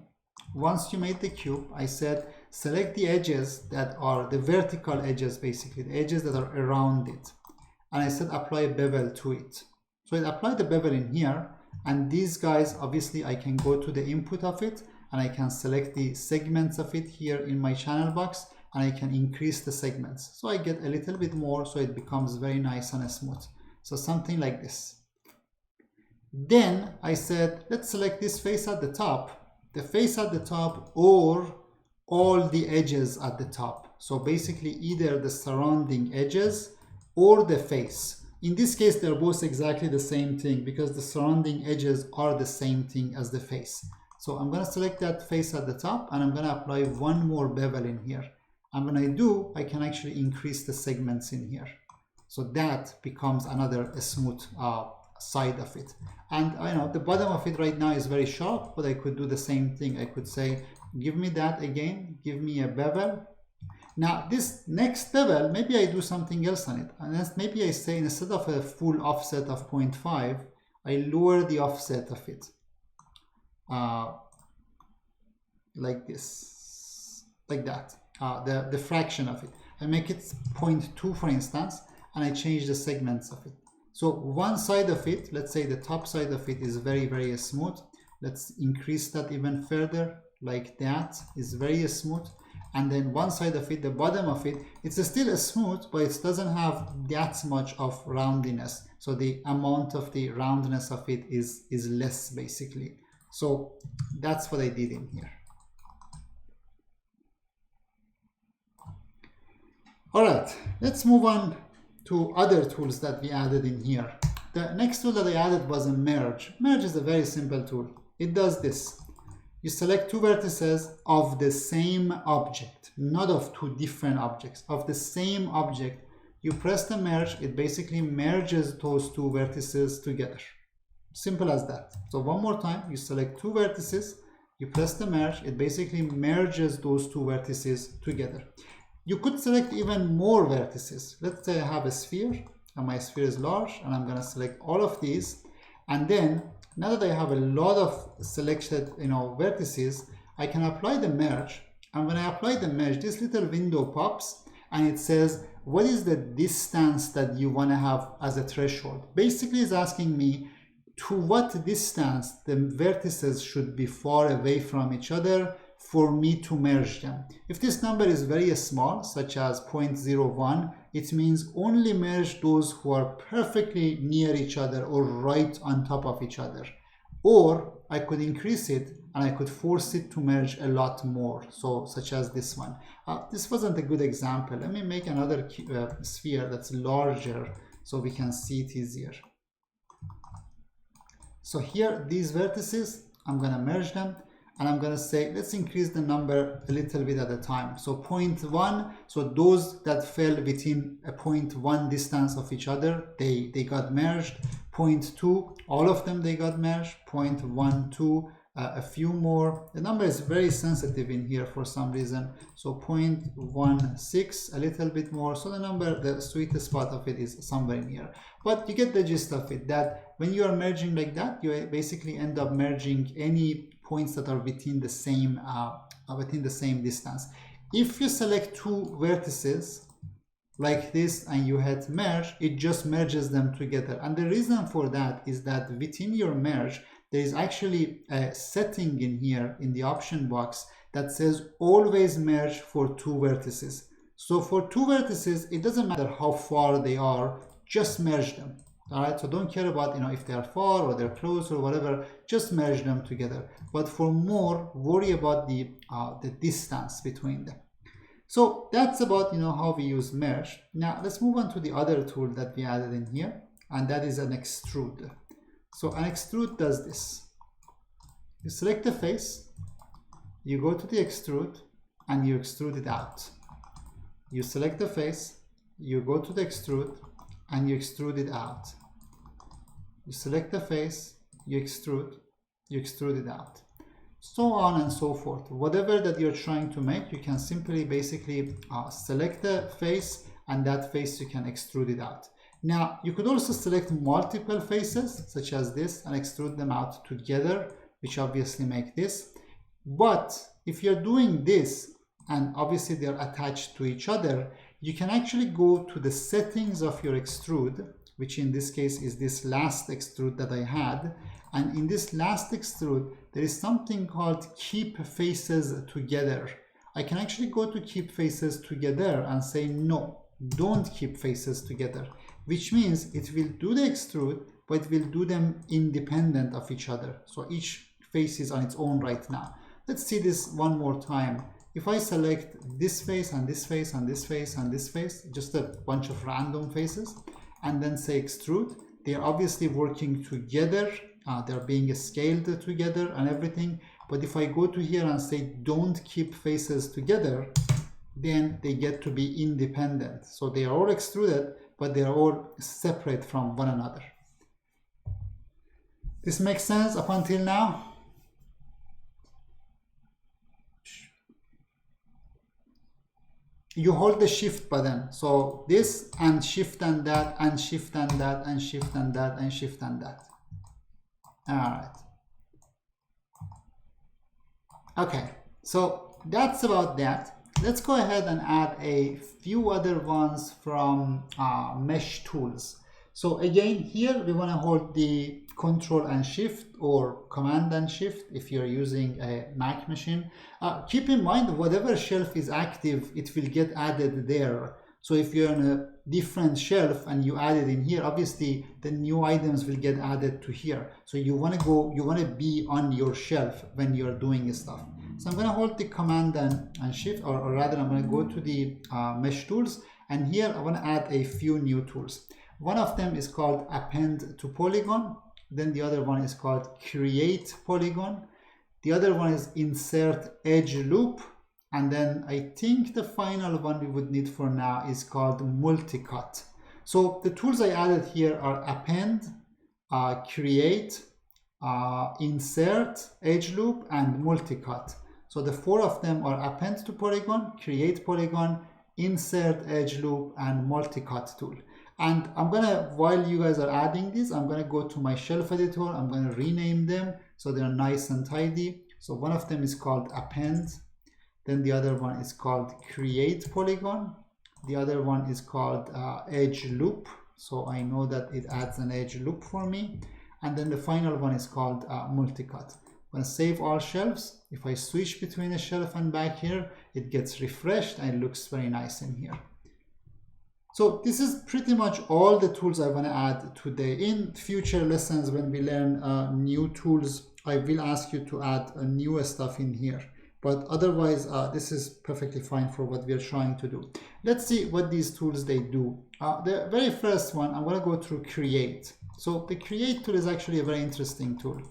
Once you made the cube, I said, select the edges that are the vertical edges, basically, the edges that are around it. And I said, apply a bevel to it. So I applied the bevel in here, and these guys, obviously, I can go to the input of it, and I can select the segments of it here in my channel box, and I can increase the segments. So I get a little bit more, so it becomes very nice and smooth. So something like this. Then I said, let's select this face at the top, the face at the top, or all the edges at the top. So basically either the surrounding edges or the face. In this case, they're both exactly the same thing because the surrounding edges are the same thing as the face. So I'm going to select that face at the top, and I'm going to apply one more bevel in here. And when I can actually increase the segments in here. So that becomes another smooth side of it. And I know the bottom of it right now is very sharp, but I could do the same thing. I could say, give me that again, give me a bevel. Now this next bevel, maybe I do something else on it. And maybe I say, instead of a full offset of 0.5, I lower the offset of it. like this, like that, the fraction of it. I make it 0.2 for instance, and I change the segments of it. So one side of it, let's say the top side of it is very, very smooth. Let's increase that even further, like that is very smooth. And then one side of it, the bottom of it, it's still smooth, but it doesn't have that much of roundiness. So the amount of the roundness of it is less basically. So that's what I did in here. All right, let's move on to other tools that we added in here. The next tool that I added was a merge. Merge is a very simple tool. It does this. You select two vertices of the same object, not of two different objects, of the same object. You press the merge, it basically merges those two vertices together. Simple as that. So one more time, you select two vertices, you press the merge, it basically merges those two vertices together. You could select even more vertices. Let's say I have a sphere, and my sphere is large, and I'm going to select all of these. And then, now that I have a lot of selected, vertices, I can apply the merge. And when I apply the merge, this little window pops, and it says, what is the distance that you want to have as a threshold? Basically, it's asking me to what distance the vertices should be far away from each other for me to merge them. If this number is very small, such as 0.01, it means only merge those who are perfectly near each other or right on top of each other. Or I could increase it and I could force it to merge a lot more, so such as this one. This wasn't a good example. Let me make another sphere that's larger so we can see it easier. So here, these vertices, I'm going to merge them. And I'm going to say, let's increase the number a little bit at a time. So 0.1, so those that fell within a 0.1 distance of each other, they got merged. 0.2, all of them, they got merged. 0.12, a few more. The number is very sensitive in here for some reason. So 0.16, a little bit more. So the number, the sweetest spot of it is somewhere near. But you get the gist of it, that when you are merging like that, you basically end up merging any points that are within the same distance. If you select two vertices like this and you hit merge, it just merges them together. And the reason for that is that within your merge, there is actually a setting in here in the option box that says always merge for two vertices. So for two vertices, it doesn't matter how far they are, just merge them. All right, so don't care about if they are far or they're close or whatever, just merge them together. But for more, worry about the distance between them. So that's about how we use merge. Now let's move on to the other tool that we added in here, and that is an extrude. So an extrude does this. You select the face, you go to the extrude, and you extrude it out. You select the face, you go to the extrude, and you extrude it out. You select the face, you extrude it out. So on and so forth. Whatever that you're trying to make, you can simply basically select the face, and that face you can extrude it out. Now, you could also select multiple faces, such as this, and extrude them out together, which obviously make this. But if you're doing this, and obviously they're attached to each other, you can actually go to the settings of your extrude, which in this case is this last extrude that I had. And in this last extrude, there is something called keep faces together. I can actually go to keep faces together and say, no, don't keep faces together, which means it will do the extrude, but it will do them independent of each other. So each face is on its own right now. Let's see this one more time. If I select this face and this face and this face and this face, just a bunch of random faces, and then say extrude, they're obviously working together. They're being scaled together and everything. But if I go to here and say don't keep faces together, then they get to be independent. So they are all extruded, but they are all separate from one another. This makes sense up until now? You hold the shift button. So this and shift and that and shift and that and shift and that and shift and that. All right. Okay, so that's about that. Let's go ahead and add a few other ones from mesh tools. So again, here we want to hold the Control and Shift or Command and Shift if you're using a Mac machine. Keep in mind, whatever shelf is active, it will get added there. So if you're on a different shelf and you add it in here, obviously the new items will get added to here. So you want to be on your shelf when you're doing stuff. So I'm going to hold the Command and Shift, or rather I'm going to go to the mesh tools, and here I want to add a few new tools. One of them is called Append to Polygon. Then the other one is called Create Polygon. The other one is Insert Edge Loop. And then I think the final one we would need for now is called Multicut. So the tools I added here are Append, Create, Insert, Edge Loop, and Multicut. So the four of them are Append to Polygon, Create Polygon, Insert Edge Loop, and Multicut tool. And I'm gonna, while you guys are adding this, I'm gonna go to my shelf editor. I'm gonna rename them so they're nice and tidy. So one of them is called Append. Then the other one is called Create Polygon. The other one is called Edge Loop. So I know that it adds an edge loop for me. And then the final one is called Multicut. I'm going to save all shelves. If I switch between a shelf and back here, it gets refreshed and it looks very nice in here. So this is pretty much all the tools I want to add today. In future lessons, when we learn new tools, I will ask you to add newer stuff in here. But otherwise, this is perfectly fine for what we are trying to do. Let's see what these tools they do. The very first one, I'm going to go through Create. So the Create tool is actually a very interesting tool.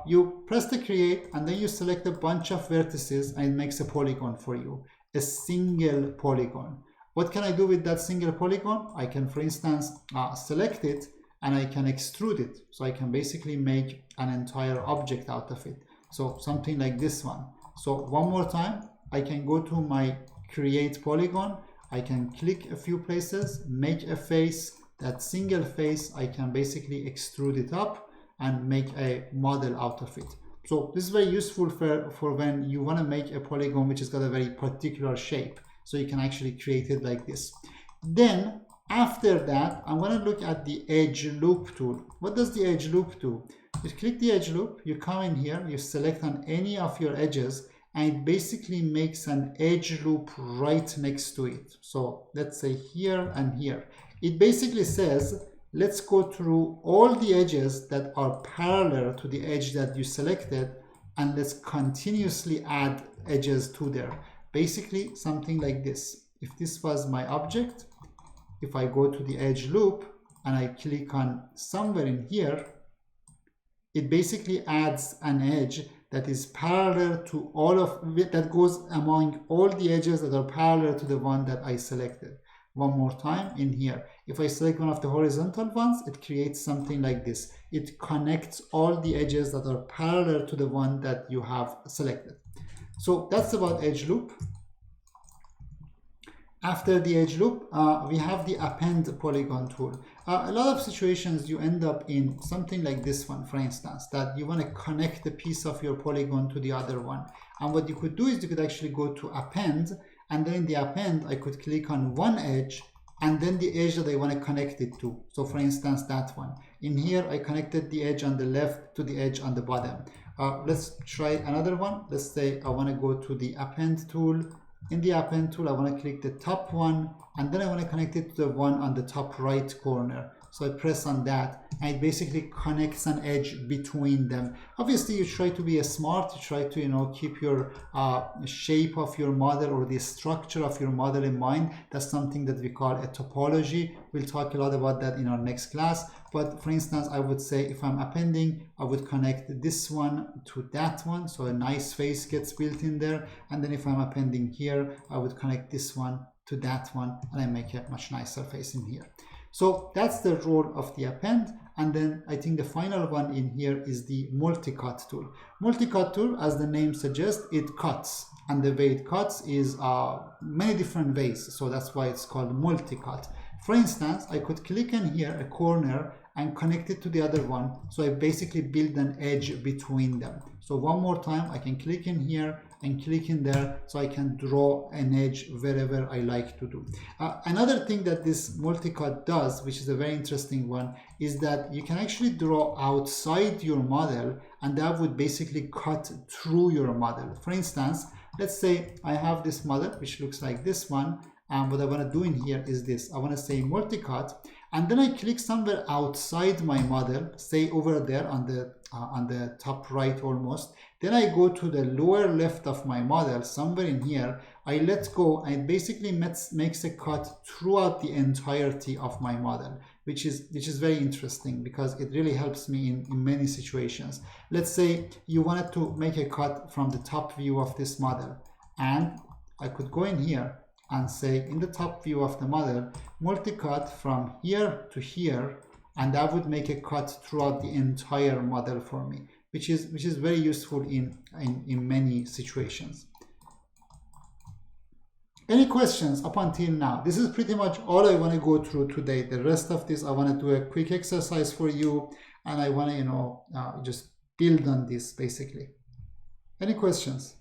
You press the Create and then you select a bunch of vertices and it makes a polygon for you, a single polygon. What can I do with that single polygon? I can, for instance, select it and I can extrude it. So I can basically make an entire object out of it. So something like this one. So one more time, I can go to my Create Polygon. I can click a few places, make a face. That single face, I can basically extrude it up and make a model out of it. So this is very useful for when you want to make a polygon which has got a very particular shape. So you can actually create it like this. Then after that, I'm going to look at the Edge Loop tool. What does the Edge Loop do? You click the Edge Loop, you come in here, you select on any of your edges, and it basically makes an edge loop right next to it. So let's say here and here. It basically says, let's go through all the edges that are parallel to the edge that you selected, and let's continuously add edges to there. Basically something like this. If this was my object, if I go to the edge loop and I click on somewhere in here, it basically adds an edge that is parallel to all of it, that goes among all the edges that are parallel to the one that I selected. One more time in here. If I select one of the horizontal ones, it creates something like this. It connects all the edges that are parallel to the one that you have selected. So that's about edge loop. After the edge loop, we have the Append Polygon tool. A lot of situations you end up in something like this one, for instance, that you want to connect a piece of your polygon to the other one. And what you could do is you could actually go to Append, and then in the Append, I could click on one edge and then the edge that I want to connect it to. So for instance, that one. In here, I connected the edge on the left to the edge on the bottom. Let's try another one. Let's say I want to go to the Append tool. In the Append tool, I want to click the top one, and then I want to connect it to the one on the top right corner. So I press on that, and it basically connects an edge between them. Obviously, you try to be smart. You try to, keep your shape of your model or the structure of your model in mind. That's something that we call a topology. We'll talk a lot about that in our next class. But for instance, I would say if I'm appending, I would connect this one to that one. So a nice face gets built in there. And then if I'm appending here, I would connect this one to that one, and I make a much nicer face in here. So that's the role of the append. And then I think the final one in here is the multi-cut tool. Multi-cut tool, as the name suggests, it cuts. And the way it cuts is many different ways. So that's why it's called multi-cut. For instance, I could click in here a corner and connect it to the other one. So I basically build an edge between them. So one more time, I can click in here and click in there, so I can draw an edge wherever I like to do. Another thing that this multi-cut does, which is a very interesting one, is that you can actually draw outside your model, and that would basically cut through your model. For instance, let's say I have this model which looks like this one, and what I want to do in here is this. I want to say multi-cut, and then I click somewhere outside my model, say over there on the top right almost. Then I go to the lower left of my model, somewhere in here. I let go, and it basically makes a cut throughout the entirety of my model, which is very interesting because it really helps me in many situations. Let's say you wanted to make a cut from the top view of this model, and I could go in here and say in the top view of the model, multi-cut from here to here, and that would make a cut throughout the entire model for me, which is very useful in many situations. Any questions up until now? This is pretty much all I want to go through today. The rest of this, I want to do a quick exercise for you, and I want to, just build on this basically. Any questions?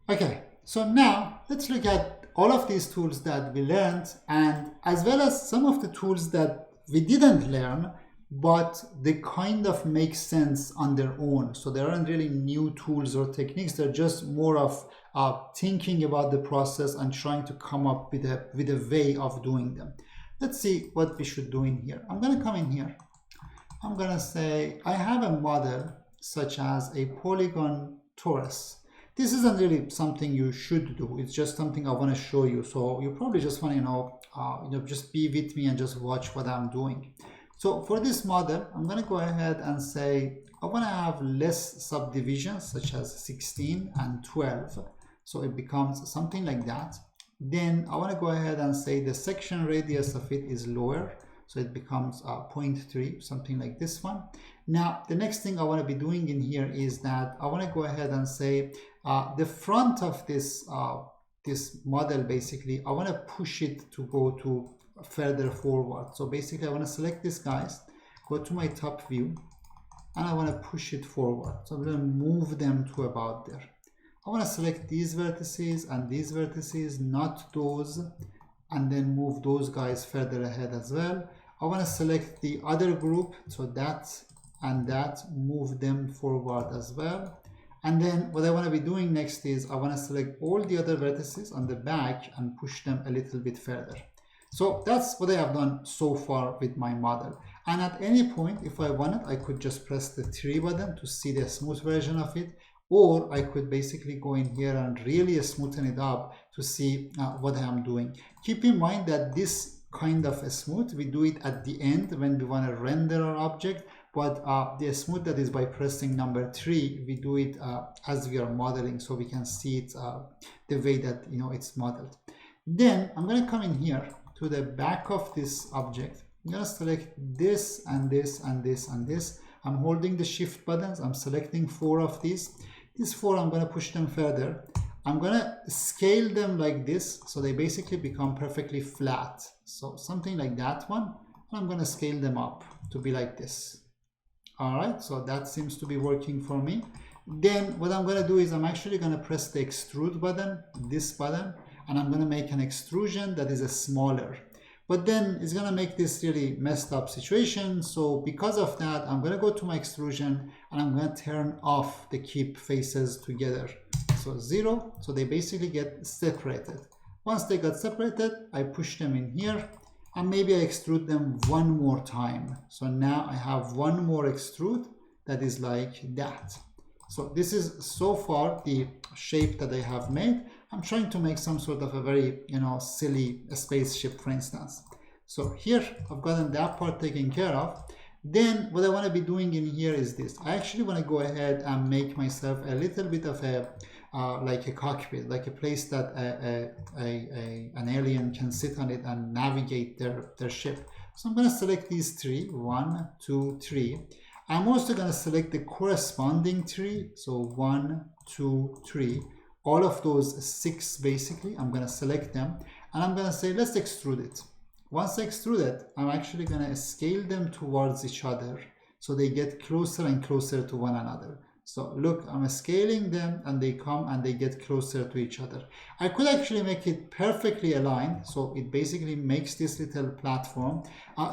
Okay, so now let's look at all of these tools that we learned, and as well as some of the tools that we didn't learn, but they kind of make sense on their own. So there aren't really new tools or techniques. They're just more of thinking about the process and trying to come up with a way of doing them. Let's see what we should do in here. I'm going to come in here. I'm going to say I have a model such as a polygon torus. This isn't really something you should do. It's just something I want to show you. So you probably just want to, just be with me and just watch what I'm doing. So for this model, I'm going to go ahead and say I want to have less subdivisions, such as 16 and 12. So it becomes something like that. Then I want to go ahead and say the section radius of it is lower. So it becomes 0.3, something like this one. Now, the next thing I want to be doing in here is that I want to go ahead and say the front of this this model, basically, I want to push it to go to further forward. So basically, I want to select this guys, go to my top view, and I want to push it forward. So I'm going to move them to about there. I want to select these vertices and these vertices, not those, and then move those guys further ahead as well. I want to select the other group, so that and that, move them forward as well. And then what I want to be doing next is I want to select all the other vertices on the back and push them a little bit further. So that's what I have done so far with my model. And at any point, if I wanted, I could just press the 3 button to see the smooth version of it, or I could basically go in here and really smoothen it up to see what I am doing. Keep in mind that this kind of a smooth, we do it at the end when we want to render our object, but the smooth that is by pressing number 3, we do it as we are modeling, so we can see it the way that it's modeled. Then I'm going to come in here to the back of this object. I'm going to select this and this and this and this. I'm holding the shift buttons. I'm selecting 4 of these. These 4, I'm going to push them further. I'm going to scale them like this, so they basically become perfectly flat. So something like that one. And I'm going to scale them up to be like this. All right, so that seems to be working for me. Then what I'm going to do is I'm actually going to press the extrude button, this button, and I'm going to make an extrusion that is a smaller. But then it's going to make this really messed up situation. So because of that, I'm going to go to my extrusion and I'm going to turn off the keep faces together. So 0, so they basically get separated. Once they got separated, I push them in here and maybe I extrude them one more time. So now I have one more extrude that is like that. So this is so far the shape that I have made. I'm trying to make some sort of a very, silly spaceship, for instance. So here I've gotten that part taken care of. Then what I want to be doing in here is this. I actually want to go ahead and make myself a little bit of a, like a cockpit, like a place that an alien can sit on it and navigate their ship. So I'm going to select these 3, 1, 2, 3. I'm also going to select the corresponding 3. So 1, 2, 3. all of those 6 basically. I'm going to select them and I'm going to say, let's extrude it. Once I extrude it, I'm actually going to scale them towards each other so they get closer and closer to one another. So look, I'm scaling them and they come and they get closer to each other. I could actually make it perfectly aligned, so it basically makes this little platform.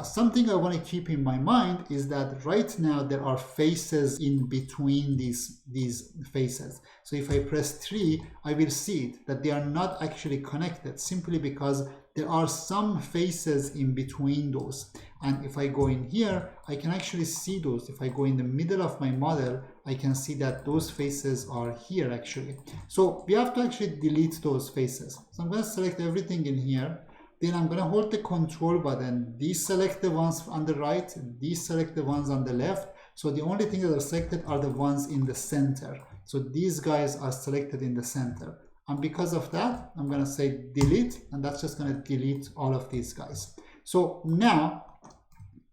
Something I want to keep in my mind is that right now there are faces in between these faces. So if I press 3, I will see it, that they are not actually connected, simply because there are some faces in between those. And if I go in here, I can actually see those. If I go in the middle of my model, I can see that those faces are here actually. So we have to actually delete those faces. So I'm going to select everything in here. Then I'm going to hold the control button, deselect the ones on the right, deselect the ones on the left. So the only thing that are selected are the ones in the center. So these guys are selected in the center. And because of that, I'm going to say delete, and that's just going to delete all of these guys. So now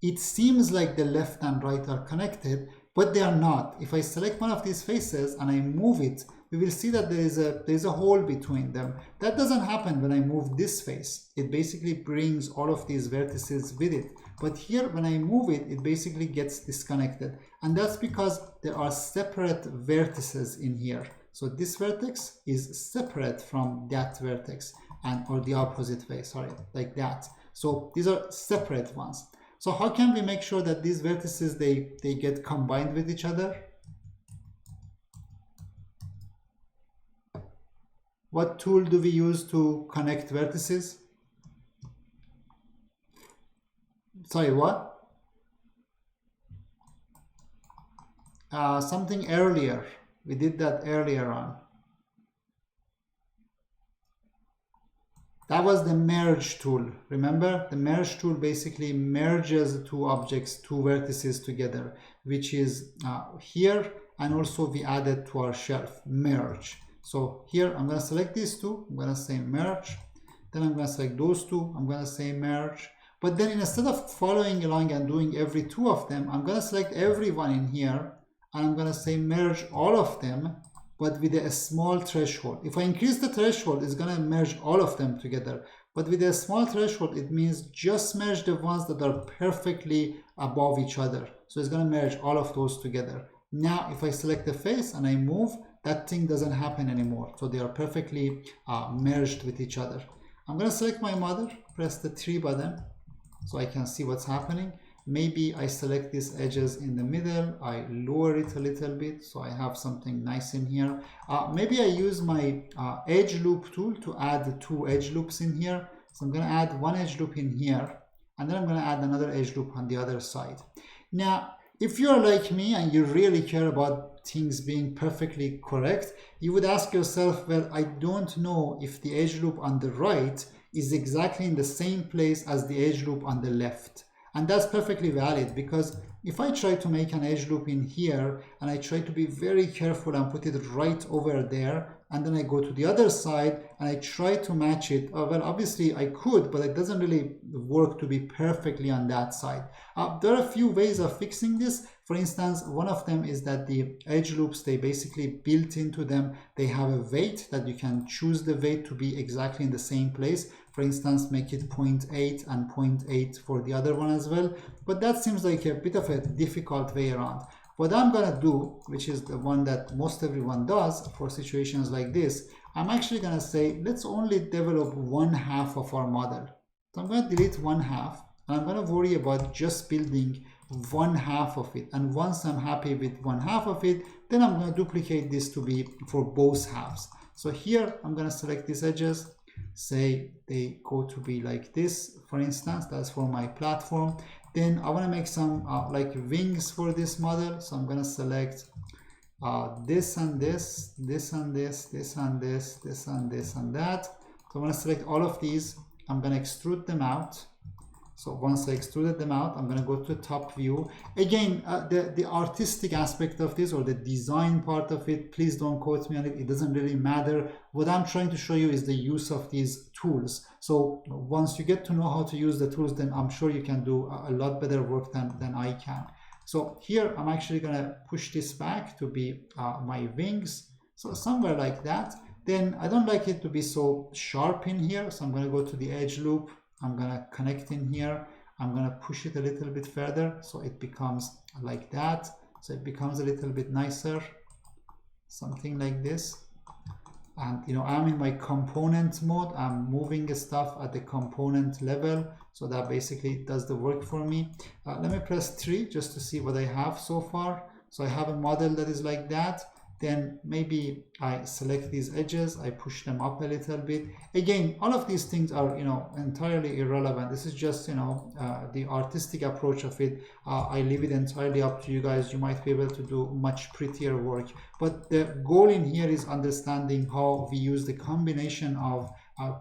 it seems like the left and right are connected, but they are not. If I select one of these faces and I move it, we will see that there is a hole between them. That doesn't happen when I move this face. It basically brings all of these vertices with it. But here, when I move it, it basically gets disconnected. And that's because there are separate vertices in here. So this vertex is separate from that vertex, or the opposite face, sorry, like that. So these are separate ones. So how can we make sure that these vertices, they get combined with each other? What tool do we use to connect vertices? Sorry, what? Something earlier. We did that earlier on. That was the merge tool. Remember, the merge tool basically merges two objects, two vertices together, which is here, and also we added to our shelf, merge. So here I'm going to select these two, I'm going to say merge, then I'm going to select those two, I'm going to say merge. But then instead of following along and doing every 2 of them, I'm going to select everyone in here, and I'm going to say merge all of them, but with a small threshold. If I increase the threshold, it's going to merge all of them together. But with a small threshold, it means just merge the ones that are perfectly above each other. So it's going to merge all of those together. Now, if I select the face and I move, that thing doesn't happen anymore. So they are perfectly merged with each other. I'm going to select my model, press the 3 button, so I can see what's happening. Maybe I select these edges in the middle, I lower it a little bit so I have something nice in here. Maybe I use my edge loop tool to add 2 edge loops in here. So I'm going to add 1 edge loop in here, and then I'm going to add another edge loop on the other side. Now, if you're like me and you really care about things being perfectly correct, you would ask yourself, well, I don't know if the edge loop on the right is exactly in the same place as the edge loop on the left. And that's perfectly valid, because if I try to make an edge loop in here and I try to be very careful and put it right over there, and then I go to the other side and I try to match it, well, obviously I could, but it doesn't really work to be perfectly on that side. There are a few ways of fixing this. For instance, one of them is that the edge loops, they basically built into them, they have a weight that you can choose the weight to be exactly in the same place. For instance, make it 0.8 and 0.8 for the other one as well. But that seems like a bit of a difficult way around. What I'm going to do, which is the one that most everyone does for situations like this, I'm actually going to say, let's only develop 1/2 of our model. So I'm going to delete 1/2, and I'm going to worry about just building 1/2 of it. And once I'm happy with 1/2 of it, then I'm going to duplicate this to be for both halves. So here I'm going to select these edges, say they go to be like this, for instance, that's for my platform. Then I want to make some like wings for this model. So I'm going to select this and this, this and this, this and this, this and this and that. So I'm going to select all of these. I'm going to extrude them out. So once I extruded them out, I'm going to go to the top view. Again, the artistic aspect of this, or the design part of it, please don't quote me on it. It doesn't really matter. What I'm trying to show you is the use of these tools. So once you get to know how to use the tools, then I'm sure you can do a lot better work than I can. So here, I'm actually going to push this back to be my wings. So somewhere like that. then I don't like it to be so sharp in here. So I'm going to go to the edge loop. I'm going to connect in here. I'm going to push it a little bit further so it becomes like that. So it becomes a little bit nicer, something like this. And you know, I'm in my component mode. I'm moving stuff at the component level, so that basically does the work for me. Let me press 3 just to see what I have so far. So I have a model that is like that. Then maybe I select these edges, I push them up a little bit. Again, all of these things are, you know, entirely irrelevant. This is just, you know, the artistic approach of it. I leave it entirely up to you guys. You might be able to do much prettier work. But the goal in here is understanding how we use the combination of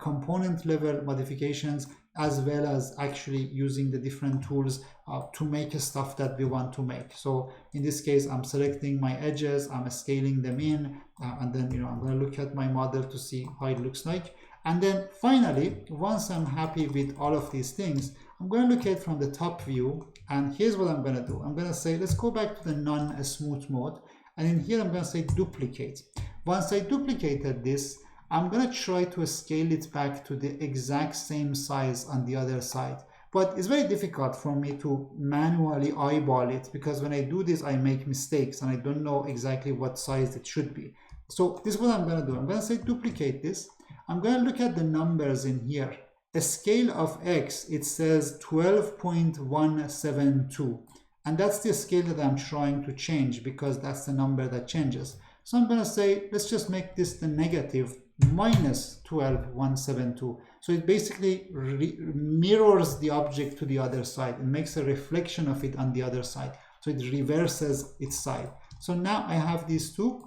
component level modifications as well as actually using the different tools to make stuff that we want to make. So in this case, I'm selecting my edges, I'm scaling them in, and then, you know, I'm going to look at my model to see how it looks like. And then finally, once I'm happy with all of these things, I'm going to look at it from the top view. And here's what I'm going to do. I'm going to say, let's go back to the non-smooth mode. And in here, I'm going to say duplicate. Once I duplicated this, I'm going to try to scale it back to the exact same size on the other side. But it's very difficult for me to manually eyeball it, because when I do this, I make mistakes and I don't know exactly what size it should be. So this is what I'm going to do. I'm going to say duplicate this. I'm going to look at the numbers in here. A scale of X, it says 12.172. And that's the scale that I'm trying to change, because that's the number that changes. So I'm going to say, let's just make this the negative minus 12.172. So it basically mirrors the object to the other side. It makes a reflection of it on the other side. So it reverses its side. So now I have these two.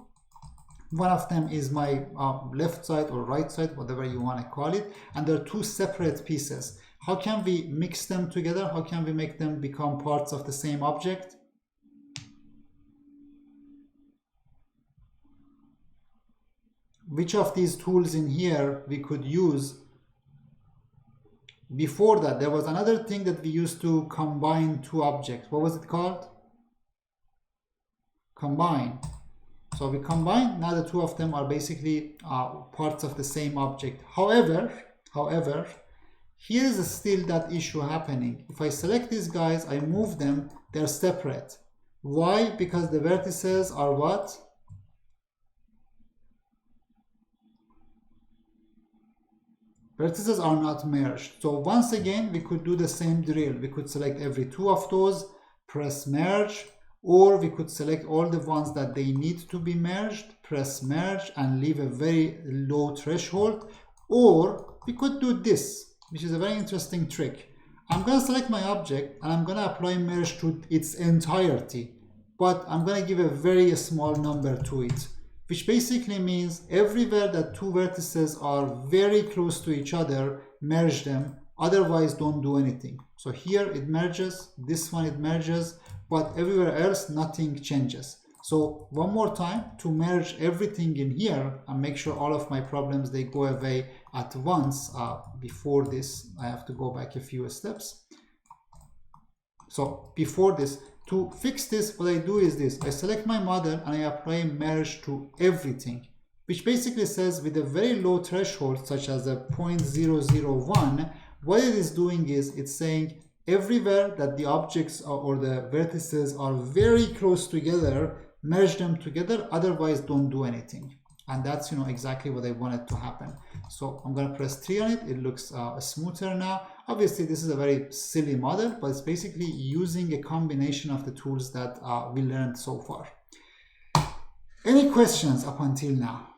One of them is my left side or right side, whatever you want to call it. And they're two separate pieces. How can we mix them together? How can we make them become parts of the same object? Which of these tools in here we could use? Before that, there was another thing that we used to combine two objects. What was it called? Combine. So we combine, now the two of them are basically parts of the same object. However, here is still that issue happening. If I select these guys, I move them, they're separate. Why? Because the vertices are what? Vertices are not merged. So once again, we could do the same drill. We could select every two of those, press merge, or we could select all the ones that they need to be merged, press merge and leave a very low threshold. Or we could do this, which is a very interesting trick. I'm going to select my object and I'm going to apply merge to its entirety, but I'm going to give a very small number to it, which basically means everywhere that two vertices are very close to each other, merge them, otherwise don't do anything. So here it merges, this one it merges, but everywhere else nothing changes. So one more time to merge everything in here and make sure all of my problems, they go away at once. Before this, I have to go back a few steps. So before this, to fix this, what I do is this. I select my model and I apply merge to everything, which basically says with a very low threshold, such as a 0.001, what it is doing is it's saying everywhere that the objects or the vertices are very close together, merge them together, otherwise don't do anything. And that's, you know, exactly what I wanted to happen. So I'm going to press 3 on it. It looks smoother now. Obviously, this is a very silly model, but it's basically using a combination of the tools that we learned so far. Any questions up until now?